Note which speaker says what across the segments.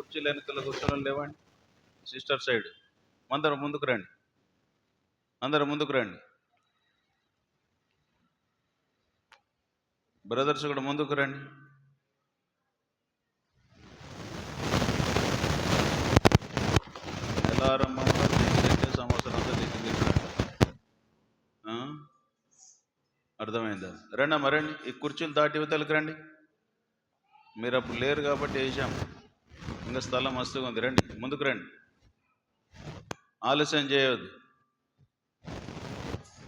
Speaker 1: కుర్చీలు వెనకాల కూర్చొని లేవండి. సిస్టర్ సైడ్ అందరూ ముందుకు రండి, అందరూ ముందుకు రండి. బ్రదర్స్ కూడా ముందుకు రండి. అలారం సంవత్సరం అంతా దిగి అర్థమైందా? రండమ్మా రండి, ఈ కుర్చీలు దాటి యువతలకు రండి. మీరు అప్పుడు లేరు కాబట్టి వేసాం, ఇంకా స్థలం మస్తుగా ఉంది. రండి, ముందుకు రండి, ఆలస్యం చేయవద్దు.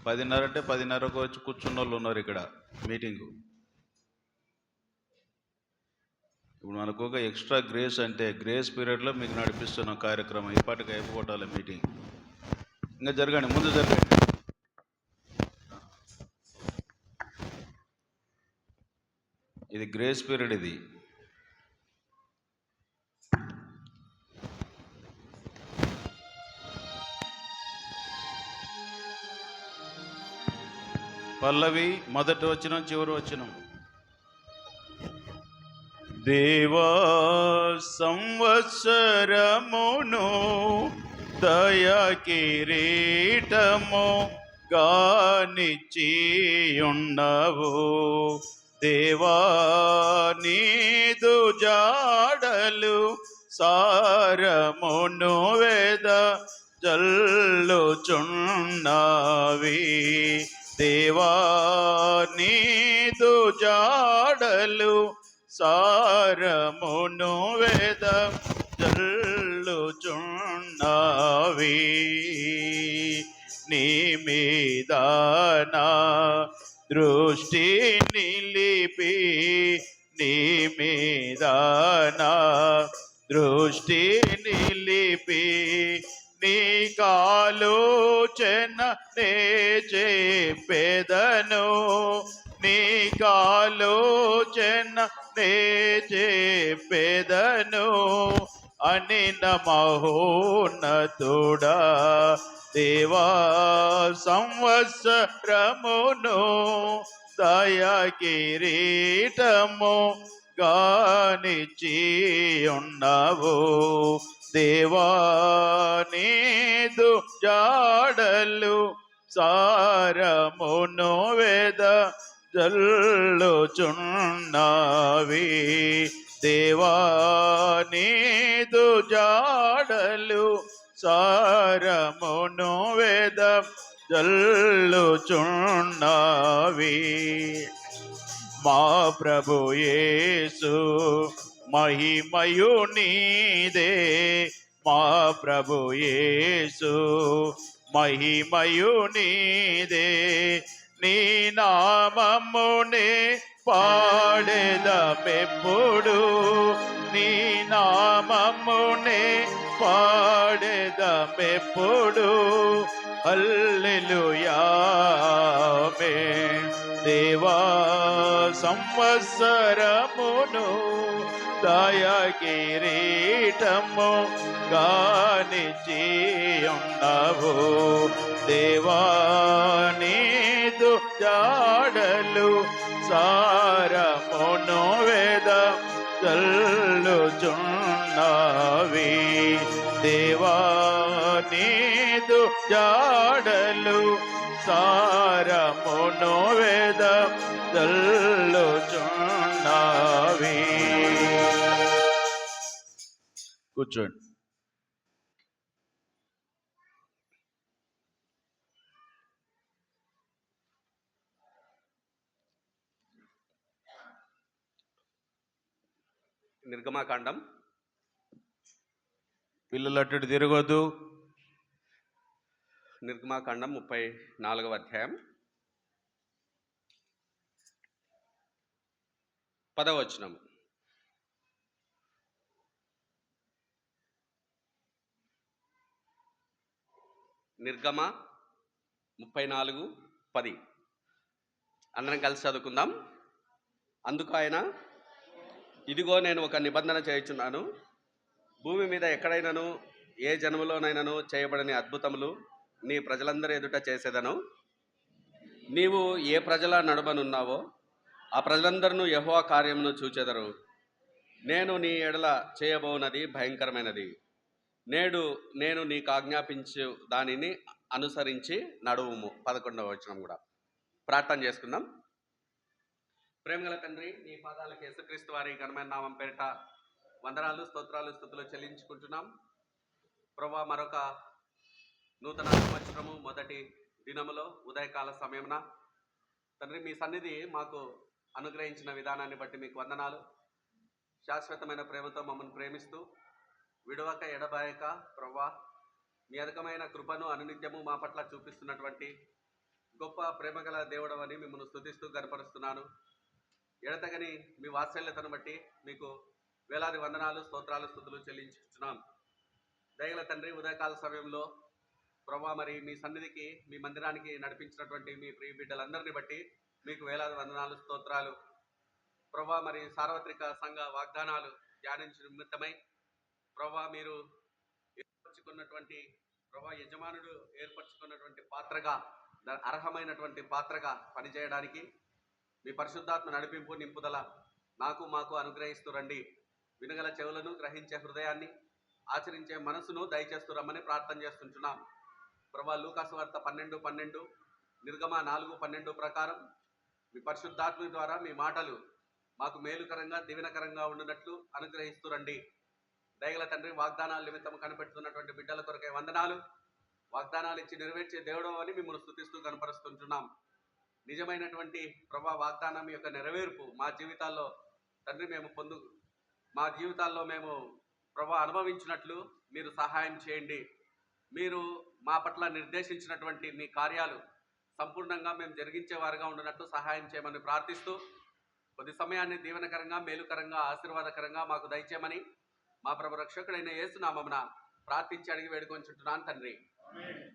Speaker 1: 10:30 అంటే 10:30కు వచ్చి కూర్చున్న వాళ్ళు ఉన్నారు ఇక్కడ మీటింగు. ఇప్పుడు మనకు ఒక ఎక్స్ట్రా గ్రేస్ అంటే గ్రేస్ పీరియడ్లో మీకు నడిపిస్తున్న కార్యక్రమం ఇప్పటికి అయిపోగొట్టాలి మీటింగ్. ఇంకా జరగండి, ముందు జరగండి. ఇది గ్రేస్ పీరియడ్. ఇది పల్లవి మొదటి వచనం చివరి వచనం. దేవా సంవత్సరమును దయా కిరీటము గానిచ్చియున్నవు. దేవా నీదు జాడలు సారమును వేద జల్లుచున్నవి. దేవా నీదు జాడలు సారమును వేద జల్లుచున్నవి. నీ మీద నా దృష్టి నిలిపి, నీ మీద నా దృష్టి నిలిపి, నీ కాలోచన నే చెప్పెదను, నీ కాలోచన నే చెప్పెదను అనిన మహోన్నతుడా. దేవా సంవత్సరమును దయా కిరీటము గానిచ్చియున్నవు. దేవా నీదు జాడలు సారమును వేద జల్లుచున్నవి. దేవా నీదు జాడలు సారమును వేద జల్లుచున్నవి. మా ప్రభు యేసు మహిమయు నీదే, మా ప్రభు యేసు మహిమయు నీదే. నీ నామమునే పాడెదమెప్పుడు, నీ నామమునే పాడెదమెప్పుడు. హల్లెలూయా ఆమేన్. దేవా సంవత్సరమును దయా కిరీటము గానిచ్చియున్నవు. దేవా నీదు జాడలు సారమును వేద జల్లుచున్నవి. దేవా నీదు జాడలు సారమును వేద జల్లుచున్నవి. కూర్చోండి.
Speaker 2: నిర్గమాకాండం.
Speaker 1: పిల్లలు అటు తిరగొద్దు.
Speaker 2: నిర్గమాకాండం 34వ అధ్యాయం 10వ వచనం. నిర్గమ 34:10 అందరం కలిసి చదువుకుందాం. అందుకు ఆయన, ఇదిగో నేను ఒక నిబంధన చేయుచున్నాను, భూమి మీద ఎక్కడైనాను ఏ జన్మలోనైనాను చేయబడని అద్భుతములు నీ ప్రజలందరి ఎదుట చేసేదను. నీవు ఏ ప్రజల నడుమనున్నావో ఆ ప్రజలందరూ యెహోవా కార్యమును చూచెదరు. నేను నీ ఎడల చేయబోనది భయంకరమైనది. నేడు నేను నీకు ఆజ్ఞాపించు దానిని అనుసరించి నడువుము. 11వ వచనం కూడా ప్రార్థన చేసుకుందాం. ప్రేమగల తండ్రి, నీ పాదాలకు యేసుక్రీస్తు వారి ఘనమైన నామం పేరిట వందనాలు, స్తోత్రాలు, స్తుతులు చెల్లించుకుంటున్నాం. ప్రభువా, మరొక నూతన సంవత్సరము మొదటి దినములో ఉదయకాల సమయమున తండ్రి మీ సన్నిధి మాకు అనుగ్రహించిన విధానాన్ని బట్టి మీకు వందనాలు. శాశ్వతమైన ప్రేమతో మమ్మల్ని ప్రేమిస్తూ విడవక ఎడబాయక ప్రభువా మీ అధికమైన కృపను అనునిత్యము మా పట్ల చూపిస్తున్నటువంటి గొప్ప ప్రేమగల దేవుడవని మిమ్మల్ని స్తుతిస్తూ గనపరుస్తున్నాను. ఎడతగని మీ వాత్సల్యతను బట్టి మీకు వేలాది వందనాలు, స్తోత్రాలు, స్తుతులు చెల్లించుతున్నాం. దయగల తండ్రి, ఉదయకాల సమయంలో ప్రభువా మరి మీ సన్నిధికి, మీ మందిరానికి నడిపించినటువంటి మీ ప్రియ బిడ్డలందరినీ బట్టి మీకు వేలాది వందనాలు, స్తోత్రాలు. ప్రభువా మరి సార్వత్రిక సంఘ వాగ్దానాలు ధ్యానించిన నిమిత్తమై ప్రభువా మీరు ఏర్పరచుకున్నటువంటి ప్రభువా యజమానుడు ఏర్పరచుకున్నటువంటి పాత్రగా, అర్హమైనటువంటి పాత్రగా పనిచేయడానికి మీ పరిశుద్ధాత్మ నడిపింపు, నింపుదల నాకు మాకు అనుగ్రహిస్తూ రండి. వినగల చెవులను, గ్రహించే హృదయాన్ని, ఆచరించే మనసును దయచేస్తూ రమ్మని ప్రార్థన చేస్తుంటున్నాం. ప్రభువా లూకాసు వార్త 12:12, నిర్గమ 4:12 ప్రకారం మీ పరిశుద్ధాత్మ ద్వారా మీ మాటలు మాకు మేలుకరంగా, దీవెనకరంగా ఉండినట్లు అనుగ్రహిస్తూ రండి. దయగల తండ్రి, వాగ్దానాల నిమిత్తం కనిపెడుతున్నటువంటి బిడ్డల కొరకై వందనాలు. వాగ్దానాలు ఇచ్చి నెరవేర్చే దేవుడు అని మిమ్మల్ని స్తుతిస్తూ కనపరుస్తుంటున్నాం. నిజమైనటువంటి ప్రభా వాగ్దానం యొక్క నెరవేర్పు మా జీవితాల్లో తండ్రి మా జీవితాల్లో మేము ప్రభా అనుభవించినట్లు మీరు సహాయం చేయండి. మీరు మా పట్ల నిర్దేశించినటువంటి మీ కార్యాలు సంపూర్ణంగా మేము జరిగించేవారుగా ఉండినట్లు సహాయం చేయమని ప్రార్థిస్తూ కొద్ది సమయాన్ని దీవెనకరంగా, మేలుకరంగా, ఆశీర్వాదకరంగా మాకు దయచేయమని మా ప్రభు రక్షకుడైన యేసు నామమున ప్రార్థించి అడిగి వేడుకొంచుంటున్నాను తండ్రి.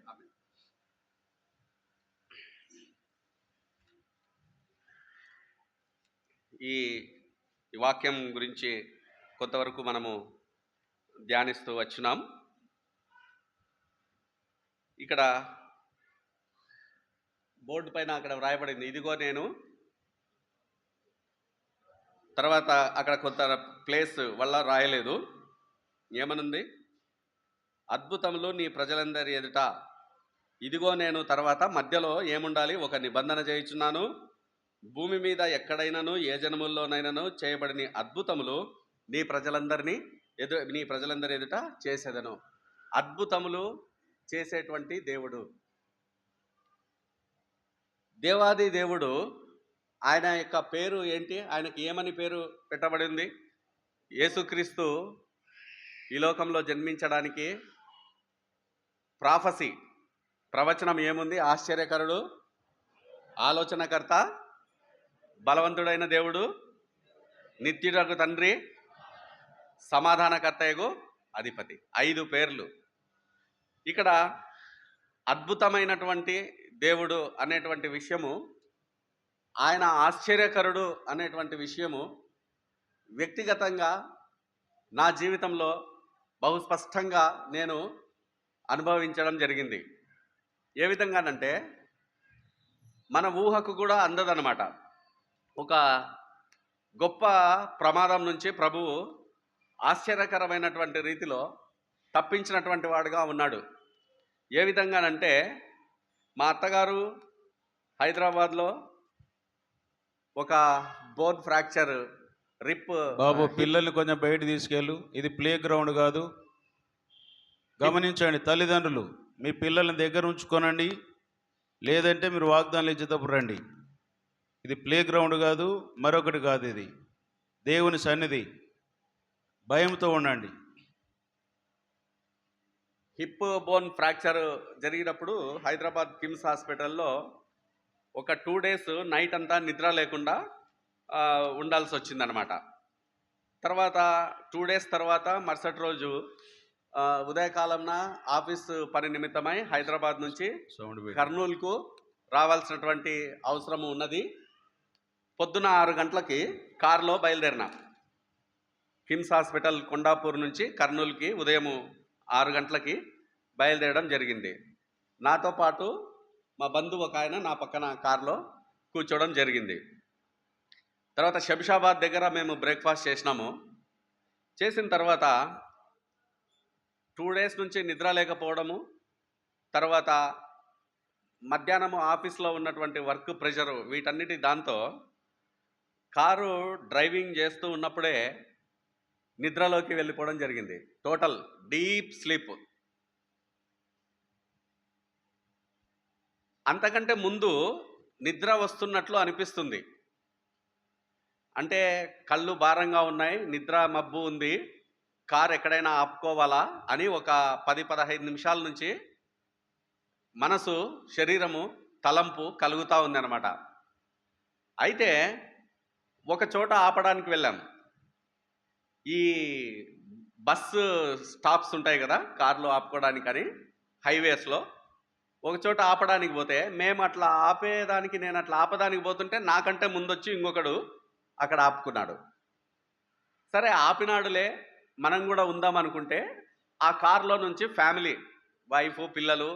Speaker 2: ఆమేన్. ఈ వాక్యం గురించి కొంతవరకు మనము ధ్యానిస్తూ వచ్చినాం. ఇక్కడ బోర్డు పైన అక్కడ వ్రాయబడింది, ఇదిగో నేను. తర్వాత అక్కడ కొంత ప్లేస్ వల్ల రాయలేదు. ఏమనుంది? అద్భుతములు నీ ప్రజలందరి ఎదుట, ఇదిగో నేను. తర్వాత మధ్యలో ఏముండాలి? ఒక నిబంధన చేయుచున్నాను. భూమి మీద ఎక్కడైనాను ఏ జనముల్లోనైనాను చేయబడిన అద్భుతములు నీ ప్రజలందరి ఎదుట చేసేదను. అద్భుతములు చేసేటువంటి దేవుడు, దేవాది దేవుడు. ఆయన యొక్క పేరు ఏంటి? ఆయనకి ఏమని పేరు పెట్టబడింది? యేసుక్రీస్తు ఈ లోకంలో జన్మించడానికి ప్రవచనం ఏముంది? ఆశ్చర్యకరుడు, ఆలోచనకర్త, బలవంతుడైన దేవుడు, నిత్యుడగు తండ్రి, సమాధానకర్తయగు అధిపతి. 5 పేర్లు. ఇక్కడ అద్భుతమైనటువంటి దేవుడు అనేటువంటి విషయము, ఆయన ఆశ్చర్యకరుడు అనేటువంటి విషయము వ్యక్తిగతంగా నా జీవితంలో బహుస్పష్టంగా నేను అనుభవించడం జరిగింది. ఏ విధంగానంటే మన ఊహకు కూడా అందదనమాట. ఒక గొప్ప ప్రమాదం నుంచి ప్రభువు ఆశ్చర్యకరమైనటువంటి రీతిలో తప్పించినటువంటి వాడుగా ఉన్నాడు. ఏ విధంగానంటే మా అత్తగారు హైదరాబాద్లో ఒక బోన్ ఫ్రాక్చర్
Speaker 1: బాబు, పిల్లల్ని కొంచెం బయట తీసుకెళ్ళు. ఇది ప్లే గ్రౌండ్ కాదు. గమనించండి తల్లిదండ్రులు, మీ పిల్లల్ని దగ్గర ఉంచుకోనండి, లేదంటే మీరు వాగ్దానాలు ఇచ్చేటప్పుడు రండి. ఇది ప్లే గ్రౌండ్ కాదు, మరొకటి కాదు. ఇది దేవుని సన్నిధి. భయంతో ఉండండి.
Speaker 2: హిప్ బోన్ ఫ్రాక్చర్ జరిగినప్పుడు హైదరాబాద్ కిమ్స్ హాస్పిటల్లో ఒక 2 days నైట్ అంతా నిద్ర లేకుండా ఉండాల్సి వచ్చిందనమాట. తర్వాత 2 days తర్వాత మరుసటి రోజు ఉదయకాలంన ఆఫీస్ పని నిమిత్తమై హైదరాబాద్ నుంచి కర్నూలుకు రావాల్సినటువంటి అవసరం ఉన్నది. పొద్దున 6 గంటలకి కారులో బయలుదేరినా. కిమ్స్ హాస్పిటల్ కొండాపూర్ నుంచి కర్నూలుకి ఉదయం 6 గంటలకి బయలుదేరడం జరిగింది. నాతో పాటు మా బంధువు ఒక ఆయన నా పక్కన కారులో కూర్చోవడం జరిగింది. తర్వాత శంషాబాద్ దగ్గర మేము బ్రేక్ఫాస్ట్ చేసినాము. చేసిన తర్వాత 2 డేస్ నుంచి నిద్ర లేకపోవడము, తర్వాత మధ్యాహ్నము ఆఫీస్లో ఉన్నటువంటి వర్క్ ప్రెషరు, వీటన్నిటి దాంతో కారు డ్రైవింగ్ చేస్తూ ఉన్నప్పుడే నిద్రలోకి వెళ్ళిపోవడం జరిగింది. Total deep sleep. అంతకంటే ముందు నిద్ర వస్తున్నట్లు అనిపిస్తుంది. అంటే కళ్ళు భారంగా ఉన్నాయి, నిద్ర మబ్బు ఉంది, కారు ఎక్కడైనా ఆపుకోవాలా అని ఒక 10-15 నిమిషాల నుంచి మనసు, శరీరము, తలంపు కలుగుతూ ఉందన్నమాట. అయితే ఒక చోట ఆపడానికి వెళ్ళాం. ఈ బస్సు స్టాప్స్ ఉంటాయి కదా కార్లు ఆపుకోవడానికని, హైవేస్లో ఒక చోట ఆపడానికి పోతే మేము అట్లా ఆపేదానికి, నేను అట్లా ఆపడానికి పోతుంటే నాకంటే ముందొచ్చి ఇంకొకడు అక్కడ ఆపుకున్నాడు. సరే ఆపినాడులే, మనం కూడా ఉందాం అనుకుంటే ఆ కార్లో నుంచి ఫ్యామిలీ, వైఫ్, పిల్లలు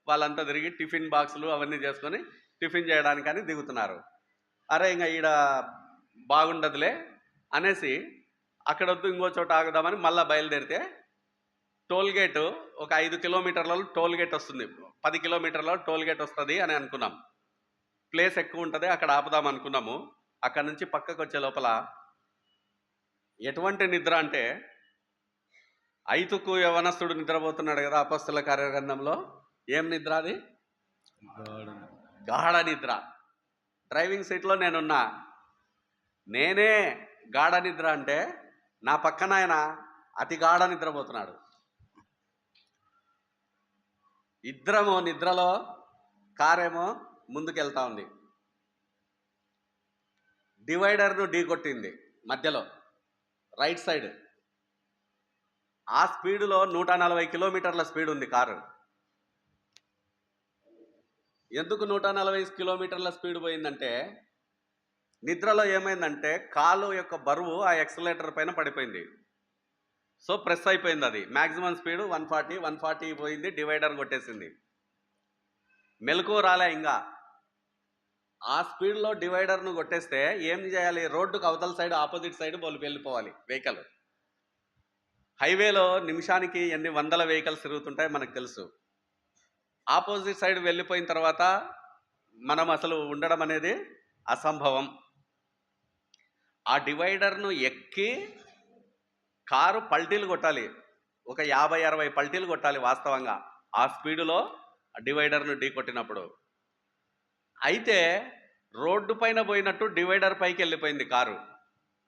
Speaker 2: వాళ్ళంతా తిరిగి టిఫిన్ బాక్సులు అవన్నీ చేసుకొని టిఫిన్ చేయడానికని దిగుతున్నారు. అరే ఇంకా ఈడ బాగుండదులే అనేసి అక్కడ వద్దు ఇంకో చోట ఆగుదామని మళ్ళీ బయలుదేరితే టోల్ గేటు ఒక 5 కిలోమీటర్లలో టోల్ గేట్ వస్తుంది, 10 కిలోమీటర్లలో టోల్ గేట్ వస్తుంది అని అనుకున్నాం. ప్లేస్ ఎక్కువ ఉంటుంది, అక్కడ ఆపుదాం అనుకున్నాము. అక్కడ నుంచి పక్కకు వచ్చే లోపల ఎటువంటి నిద్ర అంటే, ఐతుకు యవనస్తుడు నిద్రపోతున్నాడు కదా అపొస్తలుల కార్యగ్రంథంలో, ఏం నిద్ర అది? గాఢ నిద్ర. డ్రైవింగ్ సీట్లో నేనున్నా, నేనే గాఢ నిద్ర అంటే నా పక్కన ఆయన అతి గాఢ నిద్రపోతున్నాడు. ఇద్దరము నిద్రలో, కారేమో ముందుకెళ్తా ఉంది. డివైడర్ను ఢీ కొట్టింది మధ్యలో, రైట్ సైడ్. ఆ స్పీడులో 140 కిలోమీటర్ల స్పీడ్ ఉంది కారు. ఎందుకు 140 కిలోమీటర్ల స్పీడ్ పోయిందంటే, నిద్రలో ఏమైందంటే కాలు యొక్క బరువు ఆ ఎక్సలేటర్ పైన పడిపోయింది. సో ప్రెస్ అయిపోయింది. అది మ్యాక్సిమం స్పీడ్ 140 పోయింది, డివైడర్ కొట్టేసింది. మెలకు రాలే ఇంకా. ఆ స్పీడ్లో డివైడర్ను కొట్టేస్తే ఏం చేయాలి? రోడ్డుకు అవతల సైడ్, ఆపోజిట్ సైడ్ వెళ్ళిపోవాలి వెహికల్. హైవేలో నిమిషానికి ఎన్ని వందల వెహికల్స్ తిరుగుతుంటాయి మనకు తెలుసు. ఆపోజిట్ సైడ్ వెళ్ళిపోయిన తర్వాత మనం అసలు ఉండడం అనేది అసంభవం. ఆ డివైడర్ను ఎక్కి కారు పల్టీలు కొట్టాలి, ఒక 50-60 పల్టీలు కొట్టాలి వాస్తవంగా ఆ స్పీడులో డివైడర్ను ఢీ కొట్టినప్పుడు. అయితే రోడ్డు పైన పోయినట్టు డివైడర్ పైకి వెళ్ళిపోయింది కారు.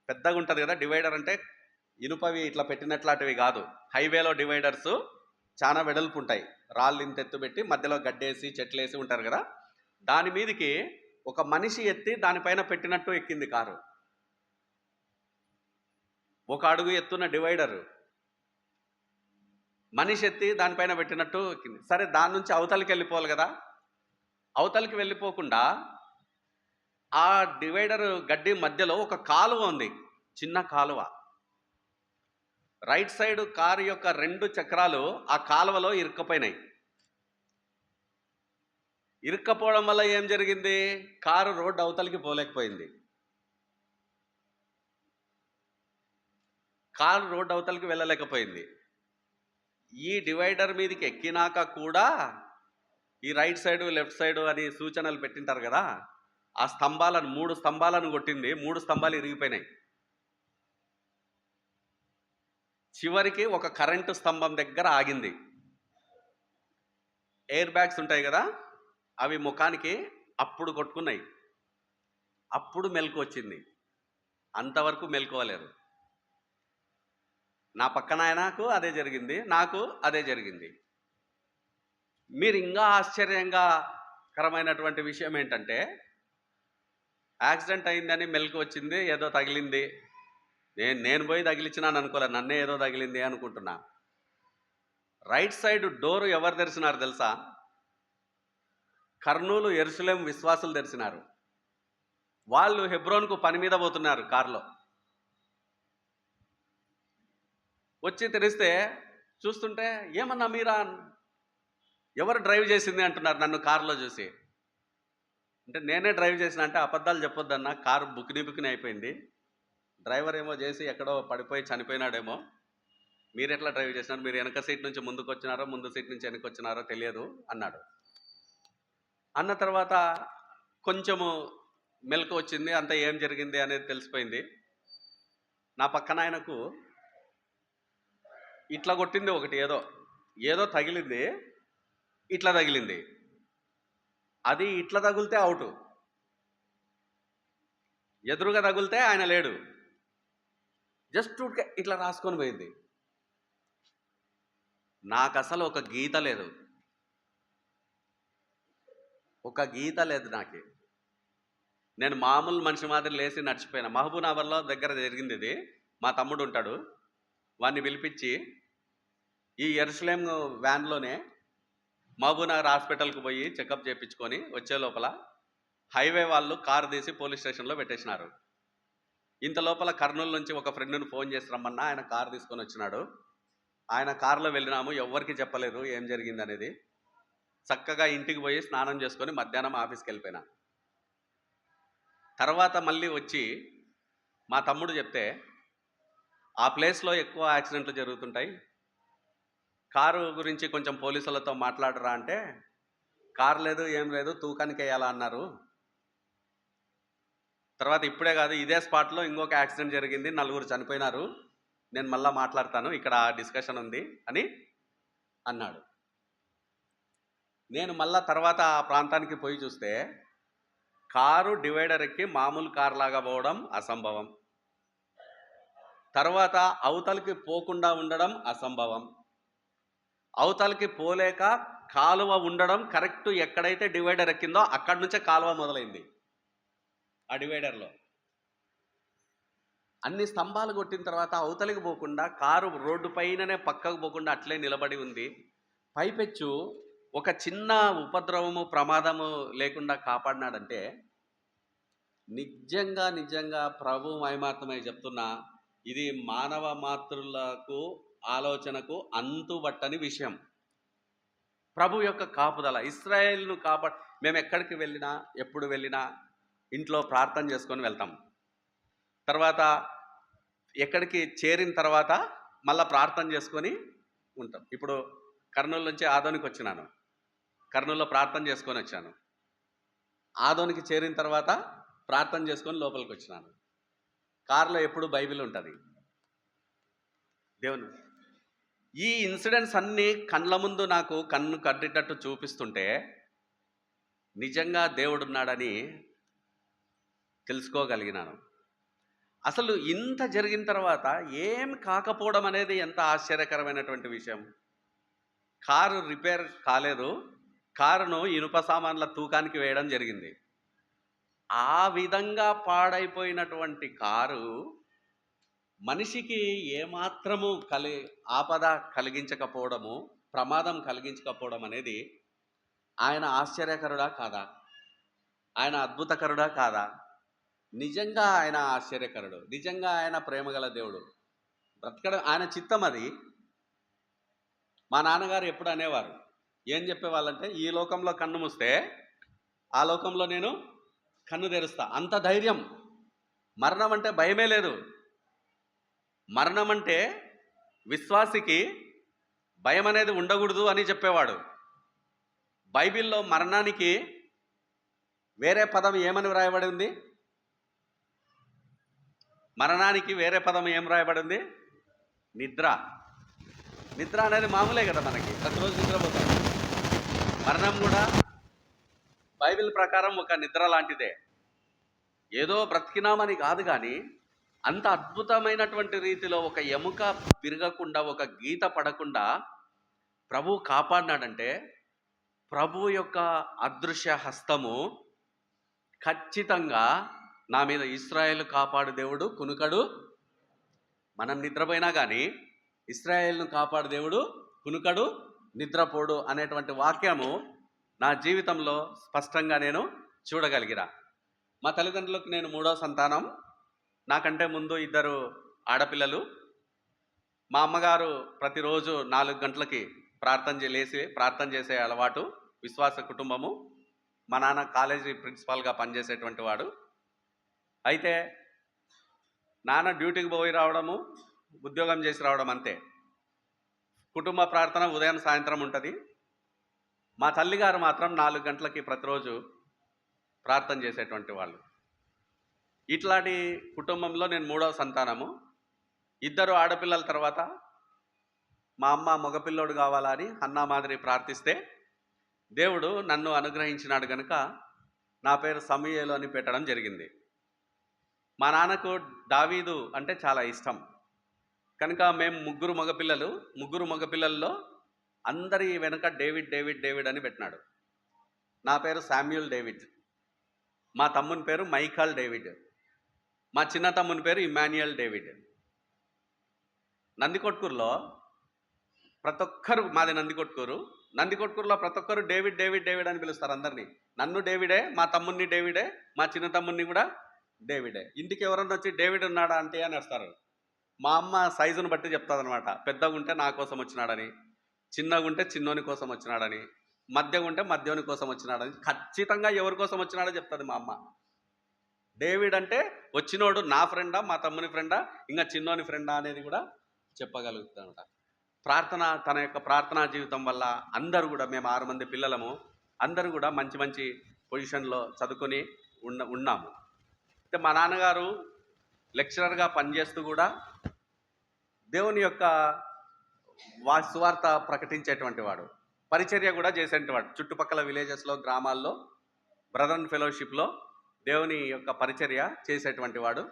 Speaker 2: పెద్దగా ఉంటుంది కదా డివైడర్ అంటే, ఇనుపవి ఇట్లా పెట్టినట్లాంటివి కాదు. హైవేలో డివైడర్స్ చాలా వెడల్పు ఉంటాయి, రాళ్ళు ఇంత ఎత్తు పెట్టి మధ్యలో గడ్డేసి చెట్లేసి ఉంటారు కదా, దాని మీదకి ఒక మనిషి ఎత్తి దానిపైన పెట్టినట్టు ఎక్కింది కారు. 1 అడుగు ఎత్తున్న డివైడరు మనిషి ఎత్తి దానిపైన పెట్టినట్టు ఎక్కింది. సరే దాని నుంచి అవతలికి వెళ్ళిపోవాలి కదా, అవతలికి వెళ్ళిపోకుండా ఆ డివైడర్ గడ్డి మధ్యలో ఒక కాలువ ఉంది, చిన్న కాలువ. రైట్ సైడ్ కారు యొక్క 2 చక్రాలు ఆ కాలువలో ఇరుక్కపోయినాయి. ఇరుక్కపోవడం వల్ల ఏం జరిగింది? కారు రోడ్డు అవతలికి పోలేకపోయింది. కారు రోడ్డు అవతలికి వెళ్ళలేకపోయింది. ఈ డివైడర్ మీదకి ఎక్కినాక కూడా ఈ రైట్ సైడు, లెఫ్ట్ సైడు అని సూచనలు పెట్టింటారు కదా, ఆ స్తంభాలను 3 స్తంభాలను కొట్టింది. 3 స్తంభాలు ఇరిగిపోయినాయి. చివరికి ఒక కరెంటు స్తంభం దగ్గర ఆగింది. ఎయిర్ బ్యాగ్స్ ఉంటాయి కదా, అవి ముఖానికి అప్పుడు కొట్టుకున్నాయి. అప్పుడు మెలకు వచ్చింది. అంతవరకు మెలుకోలేరు. నా పక్కన ఆయనకు అదే జరిగింది, నాకు అదే జరిగింది. మీరు ఇంకా ఆశ్చర్యంగా కరమైనటువంటి విషయం ఏంటంటే, యాక్సిడెంట్ అయిందని మెలకు వచ్చింది, ఏదో తగిలింది, నేను పోయి తగిలించినాను అనుకోలే, నన్నే ఏదో తగిలింది అనుకుంటున్నా. రైట్ సైడ్ డోరు ఎవరు తెరిచినారు తెలుసా? కర్నూలు యెరూషలేం విశ్వాసులు తెరిచినారు. వాళ్ళు హెబ్రోన్కు పని మీద పోతున్నారు కారులో. వచ్చి తెరిస్తే చూస్తుంటే, ఏమన్నా మీరా, ఎవరు డ్రైవ్ చేసింది అంటున్నారు నన్ను కారులో చూసి. అంటే నేనే డ్రైవ్ చేసిన అంటే, అబద్ధాలు చెప్పొద్దన్నా, కారు బుక్ని అయిపోయింది, డ్రైవర్ ఏమో చేసి ఎక్కడో పడిపోయి చనిపోయినాడేమో, మీరు ఎట్లా డ్రైవ్ చేసినారు, మీరు వెనక సీట్ నుంచి ముందుకు వచ్చినారో ముందు సీట్ నుంచి వెనక్కి వచ్చినారో తెలియదు అన్నాడు. అన్న తర్వాత కొంచెము మెలకు వచ్చింది, అంతా ఏం జరిగింది అనేది తెలిసిపోయింది. నా పక్కన ఆయనకు ఇట్లా కొట్టింది ఒకటి, ఏదో ఏదో తగిలింది, ఇట్లా తగిలింది. అది ఇట్లా తగిలితే అవుట్, ఎదురుగా తగిలితే ఆయన లేడు. జస్ట్ ఇట్లా రాసుకొని పోయింది. నాకు అసలు ఒక గీత లేదు, ఒక గీత లేదు నాకు. నేను మామూలు మనిషి మాదిరి లేచి నడిచిపోయినా. మహబూబ్నగర్లో దగ్గర జరిగింది ఇది. మా తమ్ముడు ఉంటాడు, వాడిని పిలిపించి ఈ ఎరుసలేం వ్యాన్లోనే మహబూబ్నగర్ హాస్పిటల్కి పోయి చెకప్ చేయించుకొని వచ్చే లోపల హైవే వాళ్ళు కారు తీసి పోలీస్ స్టేషన్లో పెట్టేసినారు. ఇంత లోపల కర్నూలు నుంచి ఒక ఫ్రెండ్ని ఫోన్ చేసి రమ్మన్నా, ఆయన కారు తీసుకొని వచ్చినాడు. ఆయన కారులో వెళ్ళినాము, ఎవరికి చెప్పలేదు ఏం జరిగింది అనేది. చక్కగా ఇంటికి పోయి స్నానం చేసుకొని మధ్యాహ్నం ఆఫీస్కి వెళ్ళిపోయినా. తర్వాత మళ్ళీ వచ్చి మా తమ్ముడు చెప్తే, ఆ ప్లేస్లో ఎక్కువ యాక్సిడెంట్లు జరుగుతుంటాయి, కారు గురించి కొంచెం పోలీసులతో మాట్లాడరా అంటే, కారు లేదు ఏం లేదు, తూకానికి వేయాలా అన్నారు. తర్వాత ఇప్పుడే కాదు, ఇదే స్పాట్లో ఇంకొక యాక్సిడెంట్ జరిగింది, 4 చనిపోయినారు, నేను మళ్ళీ మాట్లాడతాను, ఇక్కడ డిస్కషన్ ఉంది అని అన్నాడు. నేను మళ్ళా తర్వాత ఆ ప్రాంతానికి పోయి చూస్తే కారు డివైడర్ ఎక్కి మామూలు కారు లాగా పోవడం అసంభవం, తర్వాత అవతలకి పోకుండా ఉండడం అసంభవం, అవతలకి పోలేక కాలువ ఉండడం, కరెక్ట్ ఎక్కడైతే డివైడర్ ఎక్కిందో అక్కడి నుంచే కాలువ మొదలైంది. ఆ డివైడర్లో అన్ని స్తంభాలు కొట్టిన తర్వాత అవతలికి పోకుండా కారు రోడ్డు పైననే పక్కకు పోకుండా అట్లే నిలబడి ఉంది. పైపెచ్చు ఒక చిన్న ఉపద్రవము ప్రమాదము లేకుండా కాపాడినాడంటే నిజంగా ప్రభు మహిమాత్మై చెప్తున్నా, ఇది మానవ మాతృలకు ఆలోచనకు అంతుబట్టని విషయం. ప్రభు యొక్క కాపుదల, ఇశ్రాయేలును మేము ఎక్కడికి వెళ్ళినా ఎప్పుడు వెళ్ళినా ఇంట్లో ప్రార్థన చేసుకొని వెళ్తాం. తర్వాత ఎక్కడికి చేరిన తర్వాత మళ్ళీ ప్రార్థన చేసుకొని ఉంటాం. ఇప్పుడు కర్నూలు నుంచి ఆదోనికి వచ్చినాను, కర్నూలులో ప్రార్థన చేసుకొని వచ్చాను. ఆదోనికి చేరిన తర్వాత ప్రార్థన చేసుకొని లోపలికి వచ్చినాను. కారులో ఎప్పుడు బైబిల్ ఉంటుంది. దేవుని ఈ ఇన్సిడెంట్స్ అన్నీ కళ్ళ ముందు నాకు కన్ను కట్టేటట్టు చూపిస్తుంటే నిజంగా దేవుడున్నాడని తెలుసుకోగలిగినాను. అసలు ఇంత జరిగిన తర్వాత ఏం కాకపోవడం అనేది ఎంత ఆశ్చర్యకరమైనటువంటి విషయం. కారు రిపేర్ కాలేదు, కారును ఇనుప సామాన్ల తూకానికి వేయడం జరిగింది. ఆ విధంగా పాడైపోయినటువంటి కారు మనిషికి ఏమాత్రము ఆపద కలిగించకపోవడము, ప్రమాదం కలిగించకపోవడం అనేది ఆయన ఆశ్చర్యకరుడా కాదా? ఆయన అద్భుతకరుడా కాదా? నిజంగా ఆయన ఆశ్చర్యకరుడు, నిజంగా ఆయన ప్రేమగల దేవుడు. బ్రతకడం ఆయన చిత్తం. అది మా నాన్నగారు ఎప్పుడు అనేవారు, ఏం చెప్పేవాళ్ళంటే, ఈ లోకంలో కన్ను మూస్తే ఆ లోకంలో నేను కన్ను తెరుస్తా. అంత ధైర్యం. మరణం అంటే భయమే లేదు. మరణం అంటే విశ్వాసికి భయం అనేది ఉండకూడదు అని చెప్పేవాడు. బైబిల్లో మరణానికి వేరే పదం ఏమని వ్రాయబడి ఉంది? మరణానికి వేరే పదం ఏం రాయబడింది? నిద్ర. నిద్ర అనేది మామూలే కదా, మనకి ప్రతిరోజు నిద్రపోతాం. మరణం కూడా బైబిల్ ప్రకారం ఒక నిద్ర లాంటిదే. ఏదో బ్రతికినామని కాదు, కానీ అంత అద్భుతమైనటువంటి రీతిలో ఒక ఎముక విరగకుండా, ఒక గీత పడకుండా ప్రభు కాపాడినాడంటే ప్రభు యొక్క అదృశ్య హస్తము ఖచ్చితంగా నా మీద. ఇశ్రాయేలు కాపాడు దేవుడు కునుకడు. మనం నిద్రపోయినా కానీ ఇశ్రాయేలును కాపాడు దేవుడు కునుకడు, నిద్రపోడు అనేటువంటి వాక్యము నా జీవితంలో స్పష్టంగా నేను చూడగలిగిరా. మా తల్లిదండ్రులకు నేను 3వ సంతానం. నాకంటే ముందు 2 ఆడపిల్లలు. మా అమ్మగారు ప్రతిరోజు 4 గంటలకి ప్రార్థన చేసే అలవాటు, విశ్వాస కుటుంబము. మా నాన్న కాలేజీ ప్రిన్సిపాల్గా పనిచేసేటువంటి వాడు. అయితే నాన్న డ్యూటీకి పోయి రావడము, ఉద్యోగం చేసి రావడం అంతే. కుటుంబ ప్రార్థన ఉదయం సాయంత్రం ఉంటుంది. మా తల్లిగారు మాత్రం 4 గంటలకి ప్రతిరోజు ప్రార్థన చేసేటువంటి వాళ్ళు. ఇట్లాంటి కుటుంబంలో నేను 3వ సంతానము. 2 ఆడపిల్లల తర్వాత మా అమ్మ మగపిల్లోడు కావాలా అని హన్నా మాదిరి ప్రార్థిస్తే దేవుడు నన్ను అనుగ్రహించినాడు కనుక నా పేరు సమూయేలు అని పెట్టడం జరిగింది. మా నాన్నకు దావీదు అంటే చాలా ఇష్టం కనుక మేము ముగ్గురు మగపిల్లల్లో అందరి వెనుక డేవిడ్ డేవిడ్ డేవిడ్ అని పెట్టినాడు. నా పేరు శామ్యూల్ డేవిడ్, మా తమ్ముని పేరు మైకాల్ డేవిడ్, మా చిన్న తమ్ముని పేరు ఇమాన్యుయల్ డేవిడ్. నందికొట్కూరులో ప్రతి ఒక్కరు, మాది నందికొట్కూరులో ప్రతి ఒక్కరు డేవిడ్ డేవిడ్ డేవిడ్ అని పిలుస్తారు అందరినీ. నన్ను డేవిడే, మా తమ్ముడిని డేవిడే, మా చిన్న తమ్ముడిని కూడా డేవిడే. ఇంటికి ఎవరన్నా వచ్చి డేవిడ్ ఉన్నాడా అంటే అని వస్తారు. మా అమ్మ సైజును బట్టి చెప్తుంది అనమాట. పెద్దగా ఉంటే నా కోసం వచ్చినాడని, చిన్నగా ఉంటే చిన్నోని కోసం వచ్చినాడని, మధ్యగా ఉంటే మధ్యోని కోసం వచ్చినాడని, ఖచ్చితంగా ఎవరి కోసం వచ్చినాడో చెప్తుంది మా అమ్మ. డేవిడ్ అంటే వచ్చినోడు నా ఫ్రెండా, మా తమ్ముని ఫ్రెండా, ఇంకా చిన్నోని ఫ్రెండా అనేది కూడా చెప్పగలుగుతానమాట. తన యొక్క ప్రార్థనా జీవితం వల్ల అందరూ కూడా, మేము 6 మంది పిల్లలము, అందరూ కూడా మంచి మంచి పొజిషన్లో చదువుకొని ఉన్నాము. అయితే మా నాన్నగారు లెక్చరర్గా పనిచేస్తూ కూడా దేవుని యొక్క సువార్త ప్రకటించేటువంటి వాడు, పరిచర్య కూడా చేసేటువంటి చుట్టుపక్కల విలేజెస్లో, గ్రామాల్లో బ్రదర్ ఫెలోషిప్లో దేవుని యొక్క పరిచర్య చేసేటువంటి వాడు.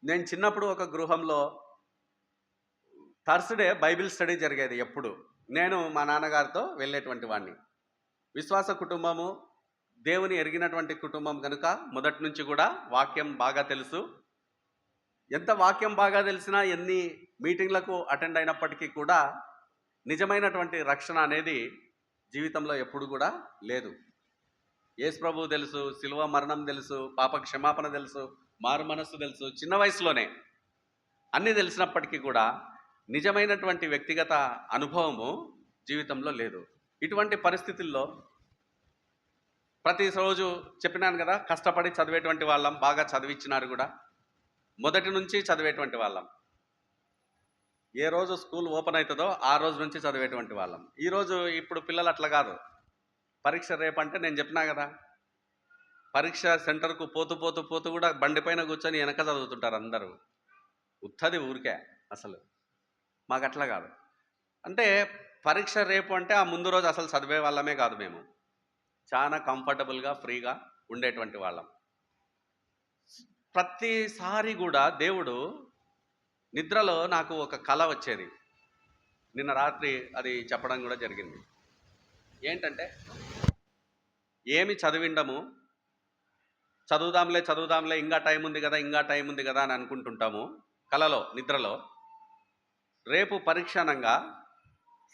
Speaker 2: నేను చిన్నప్పుడు ఒక గృహంలో థర్స్డే బైబిల్ స్టడీ జరిగేది ఎప్పుడు. నేను మా నాన్నగారితో వెళ్ళేటువంటి వాడిని. విశ్వాస కుటుంబము, దేవుని ఎరిగినటువంటి కుటుంబం కనుక మొదటి నుంచి కూడా వాక్యం బాగా తెలుసు. ఎంత వాక్యం బాగా తెలిసినా, ఎన్ని మీటింగ్లకు అటెండ్ అయినప్పటికీ కూడా నిజమైనటువంటి రక్షణ అనేది జీవితంలో ఎప్పుడు కూడా లేదు. యేసు ప్రభువు తెలుసు, శిలువ మరణం తెలుసు, పాప క్షమాపణ తెలుసు, మారు మనస్సు తెలుసు. చిన్న వయసులోనే అన్నీ తెలిసినప్పటికీ కూడా నిజమైనటువంటి వ్యక్తిగత అనుభవము జీవితంలో లేదు. ఇటువంటి పరిస్థితుల్లో ప్రతిరోజు చెప్పినాను కదా, కష్టపడి చదివేటువంటి వాళ్ళం, బాగా చదివించినారు కూడా. మొదటి నుంచి చదివేటువంటి వాళ్ళం. ఏ రోజు స్కూల్ ఓపెన్ అవుతుందో ఆ రోజు నుంచి చదివేటువంటి వాళ్ళం. ఇప్పుడు పిల్లలు అట్లా కాదు. పరీక్ష రేపంటే నేను చెప్పినా కదా, పరీక్ష సెంటర్కు పోతూ కూడా బండిపైన కూర్చొని వెనక చదువుతుంటారు అందరూ. ఉత్తది ఊరికే. అసలు మాకు అట్లా కాదు. అంటే పరీక్ష రేపు అంటే ఆ ముందు రోజు అసలు చదివే వాళ్ళమే కాదు. మేము చాలా కంఫర్టబుల్గా ఫ్రీగా ఉండేటువంటి వాళ్ళం. ప్రతిసారి కూడా దేవుడు నిద్రలో నాకు ఒక కళ వచ్చేది. నిన్న రాత్రి అది చెప్పడం కూడా జరిగింది. ఏంటంటే, ఏమి చదివిండము, చదువుదాంలే ఇంకా టైం ఉంది కదా అని అనుకుంటుంటాము కలలో, నిద్రలో. రేపు పరీక్ష అనగా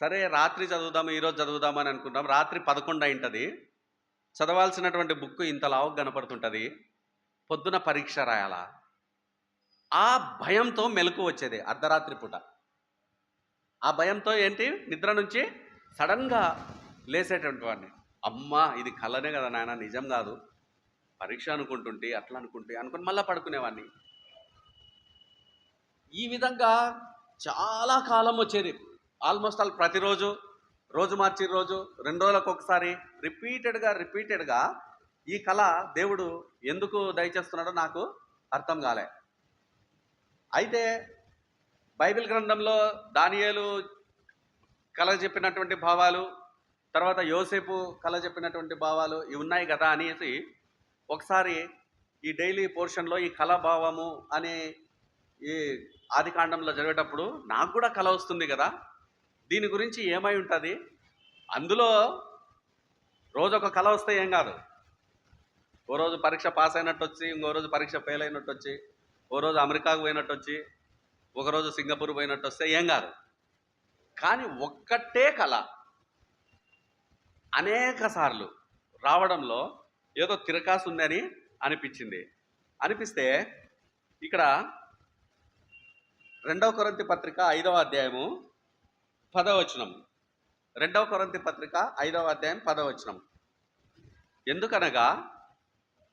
Speaker 2: సరే రాత్రి చదువుదాము, ఈరోజు చదువుదాము అని అనుకుంటాం. రాత్రి 11 అయింటుంది. చదవాల్సినటువంటి బుక్ ఇంత లావు కనపడుతుంటుంది. పొద్దున పరీక్ష రాయాలా, ఆ భయంతో మెలకు వచ్చేది అర్ధరాత్రి పూట. ఆ భయంతో నిద్ర నుంచి సడన్గా లేసేటువంటి వాడిని. అమ్మా ఇది కలనే కదా నాయన, నిజం కాదు, పరీక్ష అనుకుంటుంటే అట్లా అనుకుని మళ్ళీ పడుకునేవాడిని. ఈ విధంగా చాలా కాలం వచ్చేది. ఆల్మోస్ట్ ప్రతిరోజు, రోజు మార్చి రోజు, 2 రోజులకు ఒకసారి రిపీటెడ్గా ఈ కళ దేవుడు ఎందుకు దయచేస్తున్నాడో నాకు అర్థం కాలే. అయితే బైబిల్ గ్రంథంలో దానియేలు కళ చెప్పినటువంటి భావాలు, తర్వాత యోసేపు కళ చెప్పినటువంటి భావాలు ఇవి ఉన్నాయి కదా అనేసి ఒకసారి ఈ డైలీ పోర్షన్లో ఈ కళ భావము అనే ఈ ఆదికాండంలో చదివేటప్పుడు నాకు కూడా కళ వస్తుంది కదా, దీని గురించి ఏమై ఉంటుంది. అందులో రోజు ఒక కళ వస్తే ఏం కాదు. ఓ రోజు పరీక్ష పాస్ అయినట్టు వచ్చి, ఇంకో రోజు పరీక్ష ఫెయిల్ అయినట్టు వచ్చి, ఓ రోజు అమెరికాకు పోయినట్టు వచ్చి, ఒకరోజు సింగపూర్ పోయినట్టు వస్తే ఏం కాదు. కానీ ఒక్కటే కళ అనేక సార్లు రావడంలో ఏదో తిరకాసు ఉందని అనిపిస్తే ఇక్కడ 2వ కొరింథీ పత్రిక 5వ అధ్యాయము 10వ వచనం. 2వ కొరింథీ పత్రిక 5వ అధ్యాయం 10వ వచనం. ఎందుకనగా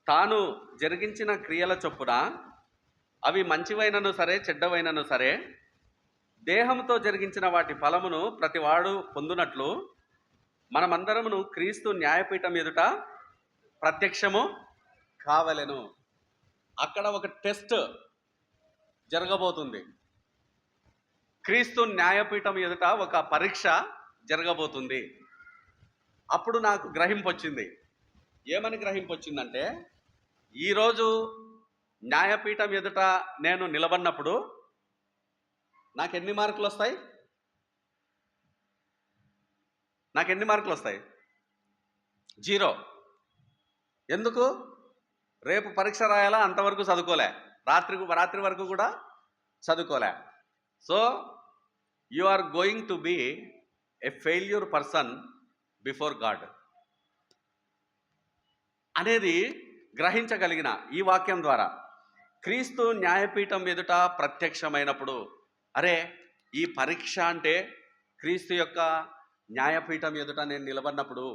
Speaker 2: తాను జరిగించిన క్రియల చొప్పున అవి మంచివైనను సరే చెడ్డవైనను సరే దేహంతో జరిగించిన వాటి ఫలమును ప్రతివాడు పొందునట్లు మనమందరమును క్రీస్తు న్యాయపీఠం ఎదుట ప్రత్యక్షము కావలెను. అక్కడ ఒక టెస్ట్ జరగబోతుంది. క్రీస్తు న్యాయపీఠం ఎదుట ఒక పరీక్ష జరగబోతుంది. అప్పుడు నాకు గ్రహింపు వచ్చింది. ఏమని గ్రహింపు వచ్చిందంటే, ఈరోజు న్యాయపీఠం ఎదుట నేను నిలబడినప్పుడు నాకు ఎన్ని మార్కులు వస్తాయి? నాకు ఎన్ని మార్కులు వస్తాయి? 0. ఎందుకు? రేపు పరీక్ష రాయాలా, అంతవరకు చదువుకోలే, రాత్రి వరకు కూడా చదువుకోలే. So you are going to be a failure person before God అనేది గ్రహించగలిగిన ఈ వాక్యం ద్వారా. క్రీస్తు న్యాయపీఠం ఎదుట ప్రత్యక్షమైనప్పుడు, అరే ఈ పరీక్ష అంటే క్రీస్తు యొక్క న్యాయపీఠం ఎదుట నేను నిలబడినప్పుడు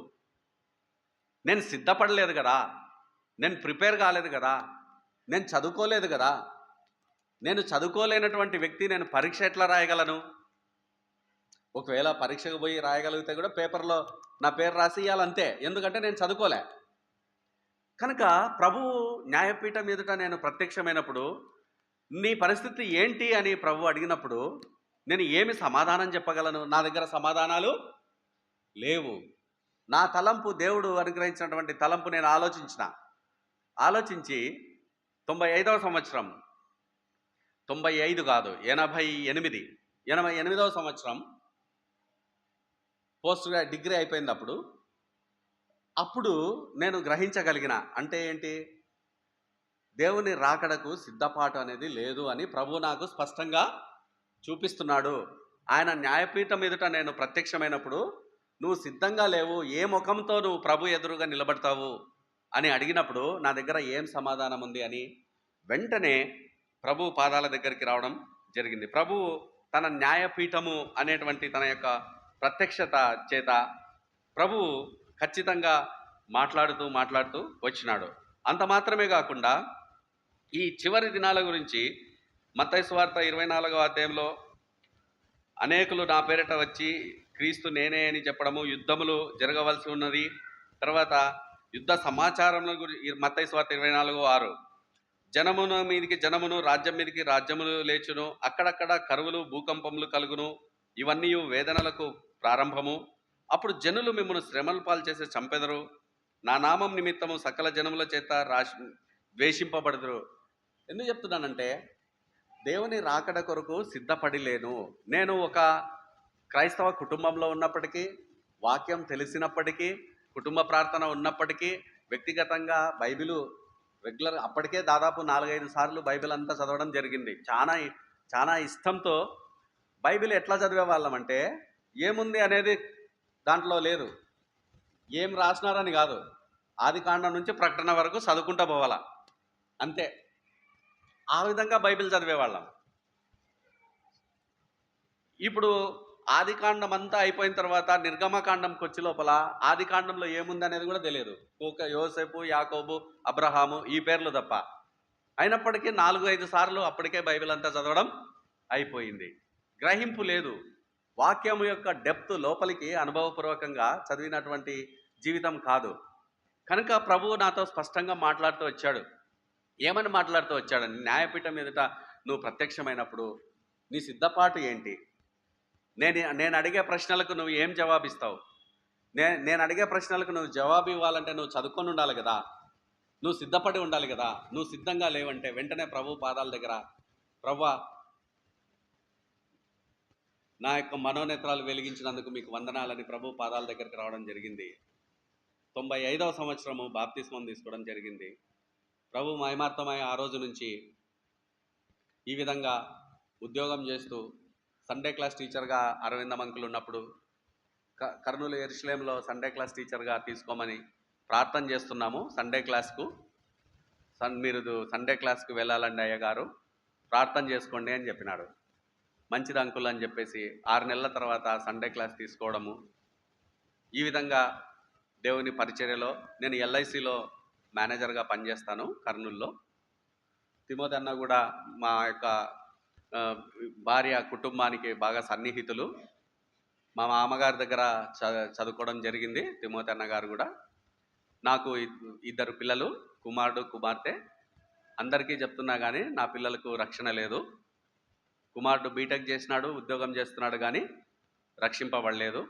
Speaker 2: నేను సిద్ధపడలేదు కదా, నేను ప్రిపేర్ కాలేదు కదా, నేను చదువుకోలేదు కదా. నేను చదువుకోలేనటువంటి వ్యక్తి నేను పరీక్ష ఎట్లా రాయగలను? ఒకవేళ పరీక్షకు పోయి రాయగలిగితే కూడా పేపర్లో నా పేరు రాసి ఇవ్వాలంతే, ఎందుకంటే నేను చదువుకోలే. కనుక ప్రభువు న్యాయపీఠం ఎదుట నేను ప్రత్యక్షమైనప్పుడు నీ పరిస్థితి ఏంటి అని ప్రభు అడిగినప్పుడు నేను ఏమి సమాధానం చెప్పగలను? నా దగ్గర సమాధానాలు లేవు. నా తలంపు, దేవుడు అనుగ్రహించినటువంటి తలంపు నేను ఆలోచించి 95వ సంవత్సరం, 95 కాదు 88వ సంవత్సరం పోస్ట్ డిగ్రీ అయిపోయింది. అప్పుడు నేను గ్రహించగలిగిన అంటే ఏంటి, దేవుని రాకడకు సిద్ధపాటు అనేది లేదు అని ప్రభు నాకు స్పష్టంగా చూపిస్తున్నాడు. ఆయన న్యాయపీఠం ఎదుట నేను ప్రత్యక్షమైనప్పుడు నువ్వు సిద్ధంగా లేవు, ఏ ముఖంతో నువ్వు ప్రభు ఎదురుగా నిలబడతావు అని అడిగినప్పుడు నా దగ్గర ఏం సమాధానం ఉంది అని వెంటనే ప్రభు పాదాల దగ్గరికి రావడం జరిగింది. ప్రభు తన న్యాయపీఠము అనేటువంటి తన యొక్క ప్రత్యక్షత చేత ప్రభు ఖచ్చితంగా మాట్లాడుతూ వచ్చినాడు. అంత మాత్రమే కాకుండా ఈ చివరి దినాల గురించి మత్తయి సువార్త 24వ అధ్యాయంలో అనేకులు నా పేరిట వచ్చి క్రీస్తు నేనే అని చెప్పడము, యుద్ధములు జరగవలసి ఉన్నది, తర్వాత యుద్ధ సమాచారముల గురించి మత్తయి సువార్త 24:6 జనమును మీదికి జనమును, రాజ్యం మీదికి రాజ్యములు లేచును, అక్కడక్కడ కరువులు భూకంపములు కలుగును, ఇవన్నీ వేదనలకు ప్రారంభము. అప్పుడు జనులు మిమ్మల్ని శ్రమలు పాలు చేసి చంపెదరు, నా నామం నిమిత్తము సకల జనముల చేత ద్వేషింపబడదురు. ఎందుకు చెప్తున్నానంటే, దేవుని రాకడ కొరకు సిద్ధపడి లేను. నేను ఒక క్రైస్తవ కుటుంబంలో ఉన్నప్పటికీ, వాక్యం తెలిసినప్పటికీ, కుటుంబ ప్రార్థన ఉన్నప్పటికీ, వ్యక్తిగతంగా బైబిలు రెగ్యులర్ అప్పటికే దాదాపు 4-5 సార్లు బైబిల్ అంతా చదవడం జరిగింది. చాలా ఇష్టంతో బైబిల్ ఎట్లా చదివే వాళ్ళమంటే, ఏముంది అనేది దాంట్లో లేదు, ఏం రాసినారని కాదు, ఆది కాండం నుంచి ప్రకటన వరకు చదువుకుంటా పోవాలా అంతే. ఆ విధంగా బైబిల్ చదివేవాళ్ళం. ఇప్పుడు ఆది కాండం అంతా అయిపోయిన తర్వాత నిర్గమకాండంకి వచ్చే లోపల ఆది కాండంలో ఏముంది అనేది కూడా తెలియదు. యోసేపు, యాకోబు, అబ్రహాము ఈ పేర్లు తప్ప. అయినప్పటికీ 4-5 సార్లు అప్పటికే బైబిల్ అంతా చదవడం అయిపోయింది. గ్రహింపు లేదు, వాక్యం యొక్క డెప్త్ లోపలికి అనుభవపూర్వకంగా చదివినటువంటి జీవితం కాదు. కనుక ప్రభువు నాతో స్పష్టంగా మాట్లాడుతూ వచ్చాడు. ఏమని మాట్లాడుతూ వచ్చాడని, న్యాయపీఠం ఎదుట నువ్వు ప్రత్యక్షమైనప్పుడు నీ సిద్ధపాటు ఏంటి? నేను అడిగే ప్రశ్నలకు నువ్వు ఏం జవాబిస్తావు? నేను అడిగే ప్రశ్నలకు నువ్వు జవాబు ఇవ్వాలంటే నువ్వు చదువుకొని ఉండాలి కదా, నువ్వు సిద్ధపడి ఉండాలి కదా. నువ్వు సిద్ధంగా లేవంటే వెంటనే ప్రభు పాదాల దగ్గర, ప్రభువా నా యొక్క మనోనేత్రాలు వెలిగించినందుకు మీకు వందనాలని ప్రభు పాదాల దగ్గరికి రావడం జరిగింది. 95వ సంవత్సరము బాప్తిస్మం తీసుకోవడం జరిగింది. ప్రభు మహిమార్థమై ఆ రోజు నుంచి ఈ విధంగా ఉద్యోగం చేస్తూ సండే క్లాస్ టీచర్గా అరవిందం అంకుల్ ఉన్నప్పుడు కర్నూలు ఎరుషలేంలో సండే క్లాస్ టీచర్గా తీసుకోమని ప్రార్థన చేస్తున్నాము. సండే క్లాస్కు మీరు సండే క్లాస్కు వెళ్ళాలండి అయ్యగారు, ప్రార్థన చేసుకోండి అని చెప్పినాడు. మంచిది అంకుల్ అని చెప్పేసి 6 నెలల తర్వాత సండే క్లాస్ తీసుకోవడము. ఈ విధంగా దేవుని పరిచర్యలో నేను ఎల్ఐసిలో మేనేజర్గా పనిచేస్తాను కర్నూలులో. తిమోతి అన్న కూడా మా యొక్క ఆ, భార్య కుటుంబానికి బాగా సన్నిహితులు. మా మామగారి దగ్గర చదువుకోవడం జరిగింది తిమోతి అన్న గారు కూడా. నాకు ఇద్దరు పిల్లలు, కుమారుడు కుమార్తె. అందరికీ చెప్తున్నా కానీ నా పిల్లలకు రక్షణ లేదు. కుమారుడు బీటెక్ చేసినాడు, ఉద్యోగం చేస్తున్నాడు, కానీ రక్షింపబడలేదు.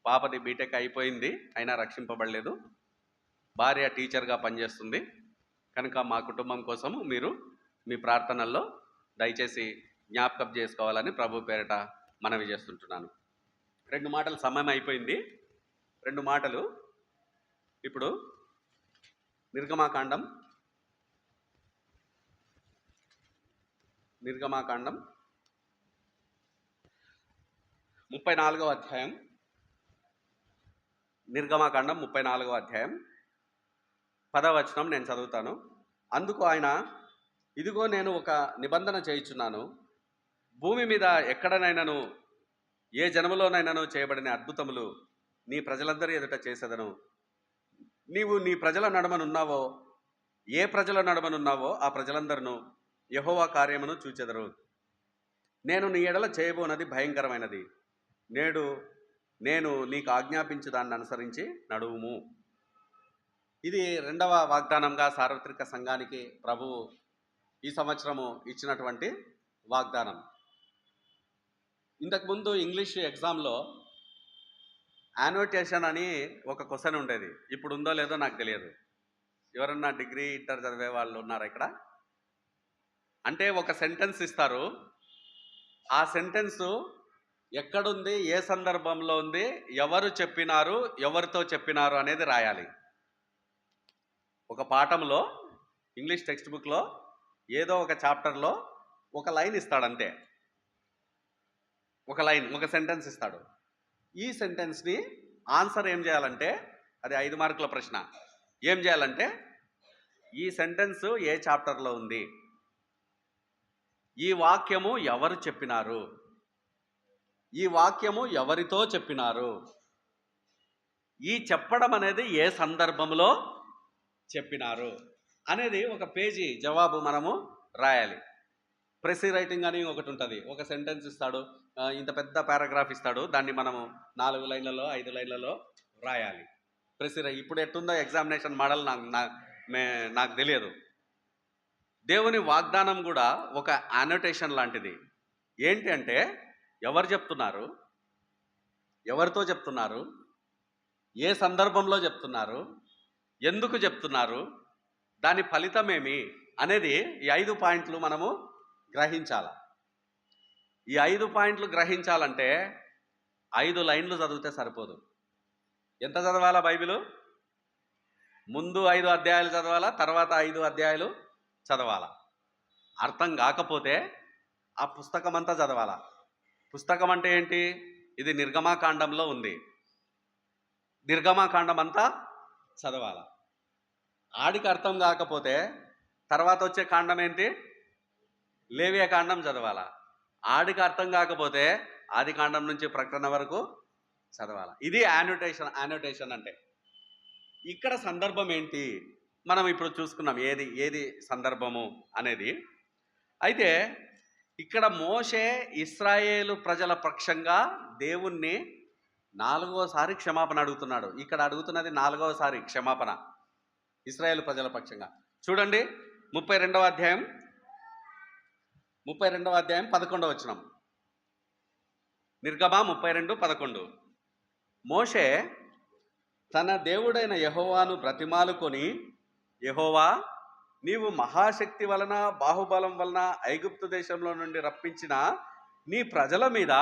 Speaker 2: పాపది బీటెక్ అయిపోయింది, అయినా రక్షింపబడలేదు. భార్య టీచర్గా పనిచేస్తుంది. కనుక మా కుటుంబం కోసము మీరు మీ ప్రార్థనల్లో దయచేసి జ్ఞాపకం చేసుకోవాలని ప్రభు పేరిట మనవి చేస్తుంటున్నాను. 2 మాటలు సమయం అయిపోయింది. 2 మాటలు ఇప్పుడు నిర్గమాకాండం 34వ అధ్యాయం. నిర్గమాకాండం 34వ అధ్యాయం 10వ వచనం నేను చదువుతాను. అందుకు ఆయన, ఇదిగో నేను ఒక నిబంధన చేయుచున్నాను, భూమి మీద ఎక్కడనైనాను ఏ జనములోనైనాను చేయబడిన అద్భుతములు నీ ప్రజలందరి ఎదుట చేసేదను. నీవు నీ ప్రజల నడుమనున్నావో, ఏ ప్రజల నడుమనున్నావో ఆ ప్రజలందరూ యెహోవా కార్యమును చూచెదరు. నేను నీ ఎడల చేయబోనది భయంకరమైనది. నేను నీకు ఆజ్ఞాపించు దాన్ని అనుసరించి నడువుము. ఇది 2వ వాగ్దానంగా సార్వత్రిక సంఘానికి ప్రభువు ఈ సంవత్సరము ఇచ్చినటువంటి వాగ్దానం. ఇంతకుముందు ఇంగ్లీష్ ఎగ్జామ్లో యానోటేషన్ అని ఒక క్వశ్చన్ ఉండేది. ఇప్పుడు ఉందో లేదో నాకు తెలియదు. ఎవరన్నా డిగ్రీ ఇంటర్ చదివే వాళ్ళు ఉన్నారా ఇక్కడ? అంటే ఒక సెంటెన్స్ ఇస్తారు, ఆ సెంటెన్సు ఎక్కడుంది, ఏ సందర్భంలో ఉంది, ఎవరు చెప్పినారు, ఎవరితో చెప్పినారు అనేది రాయాలి. ఒక పాఠంలో ఇంగ్లీష్ టెక్స్ట్ బుక్లో ఏదో ఒక చాప్టర్లో ఒక లైన్ ఇస్తాడంతే. ఒక సెంటెన్స్ ఇస్తాడు. ఈ సెంటెన్స్ని ఆన్సర్ ఏం చేయాలంటే, అది 5 మార్కుల ప్రశ్న. ఏం చేయాలంటే, ఈ సెంటెన్స్ ఏ చాప్టర్లో ఉంది, ఈ వాక్యము ఎవరు చెప్పినారు, ఈ వాక్యము ఎవరితో చెప్పినారు, ఈ చెప్పడం అనేది ఏ సందర్భంలో చెప్పినారు అనేది ఒక పేజీ జవాబు మనము రాయాలి. ప్రెసీ రైటింగ్ అని ఒకటి ఉంటుంది. ఒక సెంటెన్స్ ఇస్తాడు, ఇంత పెద్ద పారాగ్రాఫ్ ఇస్తాడు, దాన్ని మనము 4 లైన్లలో 5 లైన్లలో రాయాలి. ఇప్పుడు ఎట్టుందో ఎగ్జామినేషన్ మోడల్ నాకు తెలియదు. దేవుని వాగ్దానం కూడా ఒక యానోటేషన్ లాంటిది. ఏంటి అంటే, ఎవరు చెప్తున్నారు, ఎవరితో చెప్తున్నారు, ఏ సందర్భంలో చెప్తున్నారు, ఎందుకు చెప్తున్నారు, దాని ఫలితమేమి అనేది ఈ 5 పాయింట్లు మనము గ్రహించాలి. ఈ 5 పాయింట్లు గ్రహించాలంటే 5 లైన్లు చదివితే సరిపోదు. ఎంత చదవాలా బైబిలు? ముందు 5 అధ్యాయాలు చదవాలా, తర్వాత 5 అధ్యాయాలు చదవాలా. అర్థం కాకపోతే ఆ పుస్తకం అంతా చదవాలా. పుస్తకం అంటే ఏంటి? ఇది నిర్గమాకాండంలో ఉంది. నిర్గమాకాండం అంతా చదవాలా. ఆడికి అర్థం కాకపోతే తర్వాత వచ్చే కాండం ఏంటి? లేవియ కాండం చదవాలా. ఆడికి అర్థం కాకపోతే ఆది కాండం నుంచి ప్రకటన వరకు చదవాలా. ఇది యానోటేషన్ అంటే. ఇక్కడ సందర్భం ఏంటి మనం ఇప్పుడు చూసుకున్నాం, ఏది సందర్భము అనేది. అయితే ఇక్కడ మోషే ఇశ్రాయేలు ప్రజల పక్షంగా దేవుణ్ణి 4వసారి క్షమాపణ అడుగుతున్నాడు. ఇక్కడ అడుగుతున్నది 4వసారి క్షమాపణ ఇశ్రాయేలు ప్రజల పక్షంగా. చూడండి, 32వ అధ్యాయం 11వ వచనం. నిర్గమ 32:11. మోషే తన దేవుడైన యెహోవాను బ్రతిమాలుకొని, యెహోవా, నీవు మహాశక్తి వలన బాహుబలం వలన ఐగుప్తు దేశంలో నుండి రప్పించిన నీ ప్రజల మీద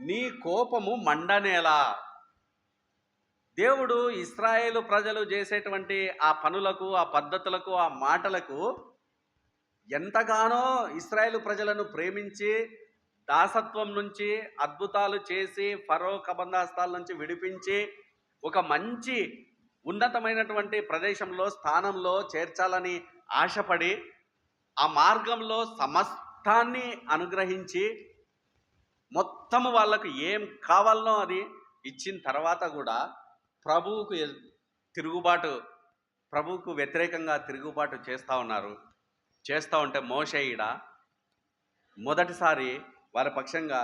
Speaker 2: నీ కోపము మండనేలా. దేవుడు ఇశ్రాయేలు ప్రజలు చేసేటువంటి ఆ పనులకు, ఆ పద్ధతులకు, ఆ మాటలకు ఎంతగానో ఇశ్రాయేలు ప్రజలను ప్రేమించి దాసత్వం నుంచి అద్భుతాలు చేసి ఫరో కబంధాస్తాల నుంచి విడిపించి ఒక మంచి ఉన్నతమైనటువంటి ప్రదేశంలో, స్థానంలో చేర్చాలని ఆశపడి ఆ మార్గంలో సమస్తాన్ని అనుగ్రహించి మొత్తము వాళ్ళకు ఏం కావాలనో అది ఇచ్చిన తర్వాత కూడా ప్రభువుకు వ్యతిరేకంగా తిరుగుబాటు చేస్తూ ఉన్నారు. చేస్తూ ఉంటే మోషే ఈడ మొదటిసారి వారి పక్షంగా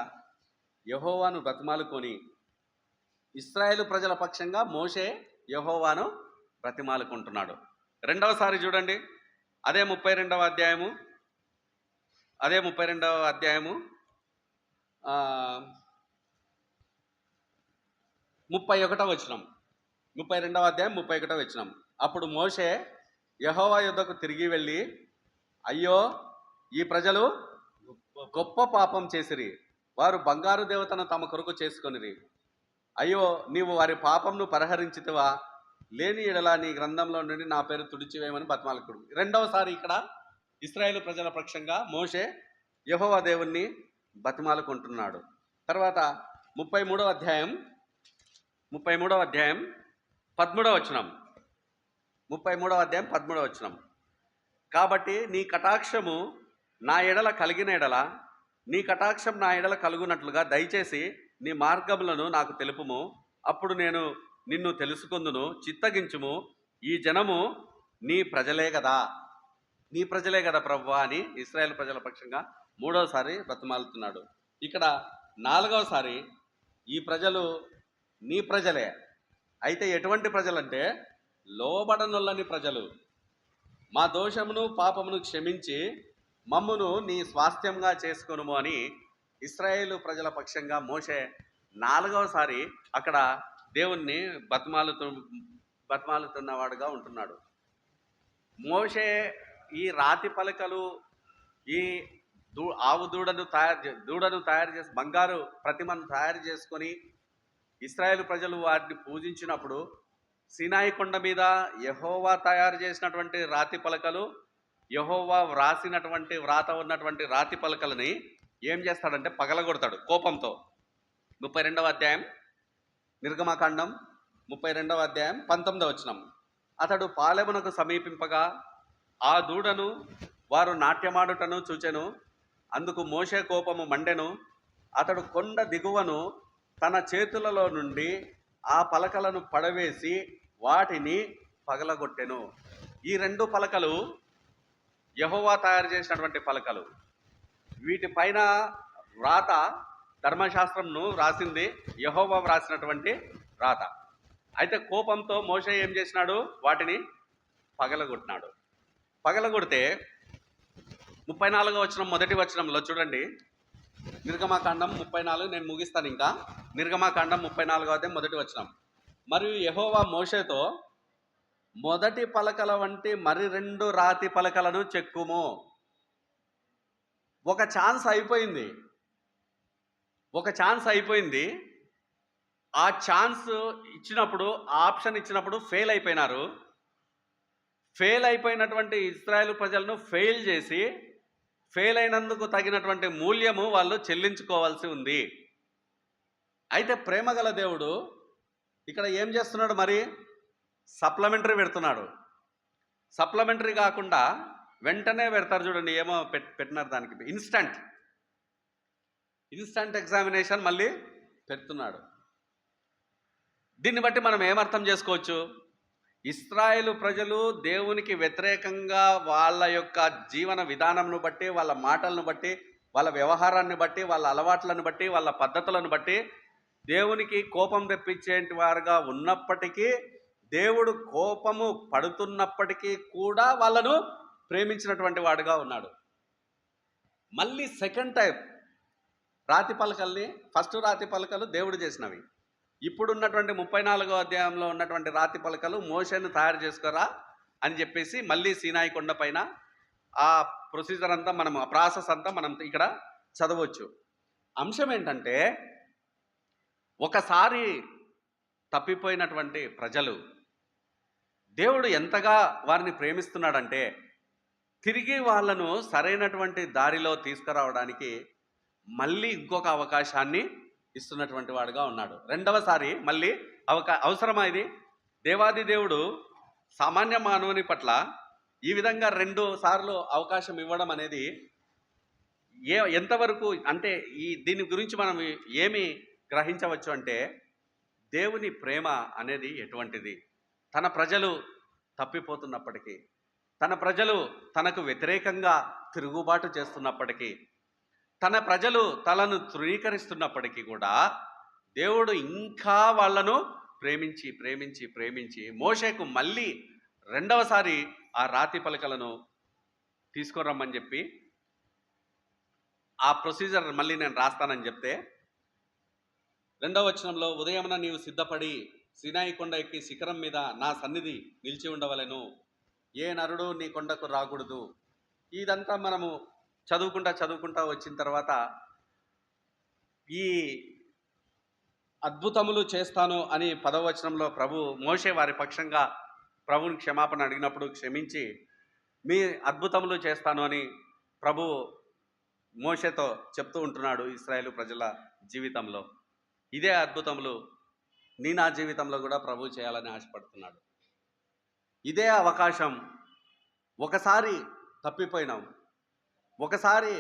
Speaker 2: యెహోవాను బ్రతిమాలుకొని, ఇశ్రాయేలు ప్రజల పక్షంగా మోషే యెహోవాను బ్రతిమాలుకుంటున్నాడు. రెండవసారి చూడండి, అదే 32వ అధ్యాయము 31వ వచనం. 32వ అధ్యాయం 31వ వచనం. అప్పుడు మోషే యెహోవా యొద్దకు తిరిగి వెళ్ళి, అయ్యో, ఈ ప్రజలు గొప్ప పాపం చేసిరి, వారు బంగారు దేవతను తమ కొరకు చేసుకొనిరి. అయ్యో, నీవు వారి పాపంను పరిహరించితివా? లేని ఎడల నీ గ్రంథంలో నుండి నా పేరు తుడిచివేయమని బతిమాలకుడు. రెండవసారి ఇక్కడ ఇశ్రాయేలు ప్రజల పక్షంగా మోషే యెహోవా దేవుణ్ణి బతిమాలుకుంటున్నాడు. తర్వాత 33వ అధ్యాయం 13వ వచనం. 33వ అధ్యాయం 13వ వచనం. కాబట్టి నీ కటాక్షము నా ఎడల కలిగిన ఎడల, నీ కటాక్షం నా ఎడల కలుగునట్లుగా దయచేసి నీ మార్గములను నాకు తెలుపుము, అప్పుడు నేను నిన్ను తెలుసుకొందును. చిత్తగించుము, ఈ జనము నీ ప్రజలే కదా ప్రభువా అని ఇశ్రాయేలు ప్రజల పక్షంగా మూడవసారి బ్రతిమాలుతున్నాడు. ఇక్కడ నాలుగవసారి ఈ ప్రజలు నీ ప్రజలే, అయితే ఎటువంటి ప్రజలంటే లోబడనొల్లని ప్రజలు. మా దోషమును పాపమును క్షమించి మమ్మును నీ స్వాస్థ్యంగా చేసుకొనుము అని ఇశ్రాయేలు ప్రజల పక్షంగా మోషే నాలుగవసారి అక్కడ దేవుణ్ణి బతిమాలుతున్నవాడుగా ఉంటున్నాడు. మోషే ఈ రాతి పలకలు, ఈ ఆవు దూడను తయారు చేసి బంగారు ప్రతిమను తయారు చేసుకొని ఇశ్రాయేలు ప్రజలు వాటిని పూజించినప్పుడు సీనాయి కొండ మీద యెహోవా తయారు చేసినటువంటి రాతి పలకలు, యెహోవా వ్రాత ఉన్నటువంటి రాతి పలకలని ఏం చేస్తాడంటే పగలగొడతాడు కోపంతో. 32వ అధ్యాయం నిర్గమకాండం 32వ అధ్యాయం 19వ వచనం. అతడు పాలెమునకు సమీపింపగా ఆ దూడను వారు నాట్యమాడుటను చూచెను. అందుకు మోషే కోపము మండెను. అతడు కొండ దిగువను తన చేతులలో నుండి ఆ పలకలను పడవేసి వాటిని పగలగొట్టెను. ఈ రెండు పలకలు యెహోవా తయారు చేసినటువంటి పలకలు. వీటిపైన వ్రాత ధర్మశాస్త్రంను రాసింది యెహోవా వ్రాసినటువంటి రాత. అయితే కోపంతో మోషే ఏం చేసినాడు? వాటిని పగలగొట్టినాడు. పగలగొడితే 34వ వచనం మొదటి వచనంలో చూడండి, నిర్గమకాండం 34, నేను ముగిస్తాను ఇంకా. నిర్గమకాండం 34వ అధ్యాయం మొదటి వచనం. మరియు యెహోవా మోషేతో, మొదటి పలకల వంటి మరి 2 రాతి పలకలను చెక్కుము. ఒక ఛాన్స్ అయిపోయింది. ఆ ఛాన్స్ ఇచ్చినప్పుడు, ఆ ఆప్షన్ ఇచ్చినప్పుడు ఫెయిల్ అయిపోయినారు. ఫెయిల్ అయిపోయినటువంటి ఇశ్రాయేలు ప్రజలను ఫెయిల్ అయినందుకు తగినటువంటి మూల్యము వాళ్ళు చెల్లించుకోవాల్సి ఉంది. అయితే ప్రేమగల దేవుడు ఇక్కడ ఏం చేస్తున్నాడు? మరి సప్లిమెంటరీ పెడుతున్నాడు. సప్లిమెంటరీ కాకుండా వెంటనే పెడతారు చూడండి, ఏమో పెట్టినారు దానికి, ఇన్స్టంట్ ఎగ్జామినేషన్ మళ్ళీ పెడుతున్నాడు. దీన్ని బట్టి మనం ఏమర్థం చేసుకోవచ్చు? ఇశ్రాయేలు ప్రజలు దేవునికి వ్యతిరేకంగా వాళ్ళ యొక్క జీవన విధానంను బట్టి, వాళ్ళ మాటలను బట్టి, వాళ్ళ వ్యవహారాన్ని బట్టి, వాళ్ళ అలవాట్లను బట్టి, వాళ్ళ పద్ధతులను బట్టి దేవునికి కోపం తెప్పించేటి వారుగా ఉన్నప్పటికీ, దేవుడు కోపము పడుతున్నప్పటికీ కూడా వాళ్ళను ప్రేమించినటువంటి వాడుగా ఉన్నాడు. మళ్ళీ సెకండ్ టైం రాతి పలకల్ని, ఫస్ట్ రాతి పలకలు దేవుడు చేసినవి, ఇప్పుడున్నటువంటి 34వ అధ్యాయంలో ఉన్నటువంటి రాతి పలకలు మోషేను తయారు చేసుకోరా అని చెప్పేసి మళ్ళీ సీనాయి కొండ పైన ఆ ప్రొసీజర్ అంతా ఆ ప్రాసెస్ అంతా మనం ఇక్కడ చదవచ్చు. అంశం ఏంటంటే, ఒకసారి తప్పిపోయినటువంటి ప్రజలు దేవుడు ఎంతగా వారిని ప్రేమిస్తున్నాడంటే తిరిగి వాళ్ళను సరైనటువంటి దారిలో తీసుకురావడానికి మళ్ళీ ఇంకొక అవకాశాన్ని ఇస్తున్నటువంటి వాడుగా ఉన్నాడు. రెండవసారి మళ్ళీ అవసరమా ఇది? దేవాది దేవుడు సామాన్య మానవుని పట్ల ఈ విధంగా 2 సార్లు అవకాశం ఇవ్వడం అనేది ఎంతవరకు అంటే దీని గురించి మనం ఏమి గ్రహించవచ్చు అంటే, దేవుని ప్రేమ అనేది ఎటువంటిది? తన ప్రజలు తప్పిపోతున్నప్పటికీ, తన ప్రజలు తనకు వ్యతిరేకంగా తిరుగుబాటు చేస్తున్నప్పటికీ, తన ప్రజలు తలను తృణీకరిస్తున్నప్పటికీ కూడా దేవుడు ఇంకా వాళ్ళను ప్రేమించి ప్రేమించి ప్రేమించి మోషేకు మళ్ళీ రెండవసారి ఆ రాతి పలకలను తీసుకురమ్మని చెప్పి ఆ ప్రొసీజర్ మళ్ళీ నేను రాస్తానని చెప్తే, రెండవ వచనంలో ఉదయమున నీవు సిద్ధపడి సినాయి కొండ ఎక్కి శిఖరం మీద నా సన్నిధి నిలిచి ఉండవలెను, ఏ నరుడు నీ కొండకు రాకూడదు. ఇదంతా మనము చదువుకుంటా వచ్చిన తర్వాత ఈ అద్భుతములు చేస్తాను అని 10వ వచనంలో ప్రభు మోషే వారి పక్షంగా ప్రభువుని క్షమాపణ అడిగినప్పుడు క్షమించి మీ అద్భుతములు చేస్తాను అని ప్రభు మోషేతో చెప్తూ ఉంటున్నాడు ఇశ్రాయేలు ప్రజల జీవితంలో. ఇదే అద్భుతములు నా జీవితంలో కూడా ప్రభు చేయాలని ఆశపడుతున్నాడు. ఇదే అవకాశం. ఒకసారి తప్పిపోయినాం, ఒకసారి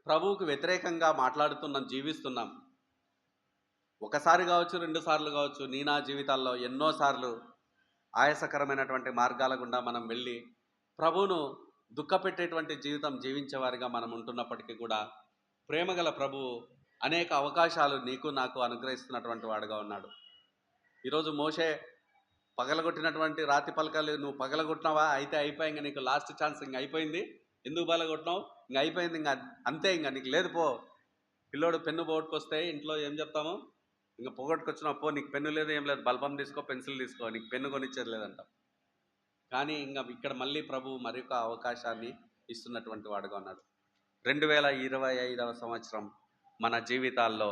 Speaker 2: ప్రభువుకు వ్యతిరేకంగా మాట్లాడుతున్నాం, జీవిస్తున్నాం. ఒకసారి కావచ్చు, 2 సార్లు కావచ్చు, నా జీవితాల్లో ఎన్నోసార్లు ఆయాసకరమైనటువంటి మార్గాల గుండా మనం వెళ్ళి ప్రభువును దుఃఖపెట్టేటువంటి జీవితం జీవించేవారిగా మనం ఉంటున్నప్పటికీ కూడా ప్రేమగల ప్రభువు అనేక అవకాశాలు నీకు నాకు అనుగ్రహిస్తున్నటువంటి వాడుగా ఉన్నాడు. ఈరోజు మోషే పగలగొట్టినటువంటి రాతి పలకలు నువ్వు పగలగొట్టినావా, అయితే అయిపోయి, ఇంకా నీకు లాస్ట్ ఛాన్స్, ఇంక అయిపోయింది, ఎందుకు పగలగొట్టినావు, ఇంక అయిపోయింది, ఇంకా అంతే, ఇంకా నీకు లేదు పో. పిల్లోడు పెన్ను పోగొట్టుకొస్తే ఇంట్లో ఏం చెప్తాము, ఇంకా పోగొట్టుకొచ్చినావు పో, నీకు పెన్ను లేదు, ఏం లేదు, బల్బం తీసుకో, పెన్సిల్ తీసుకో, నీకు పెన్ను కొనిచ్చేది లేదంట. కానీ ఇంకా ఇక్కడ మళ్ళీ ప్రభు మరొక అవకాశాన్ని ఇస్తున్నటువంటి వాడుగా ఉన్నాడు. 2025వ సంవత్సరం మన జీవితాల్లో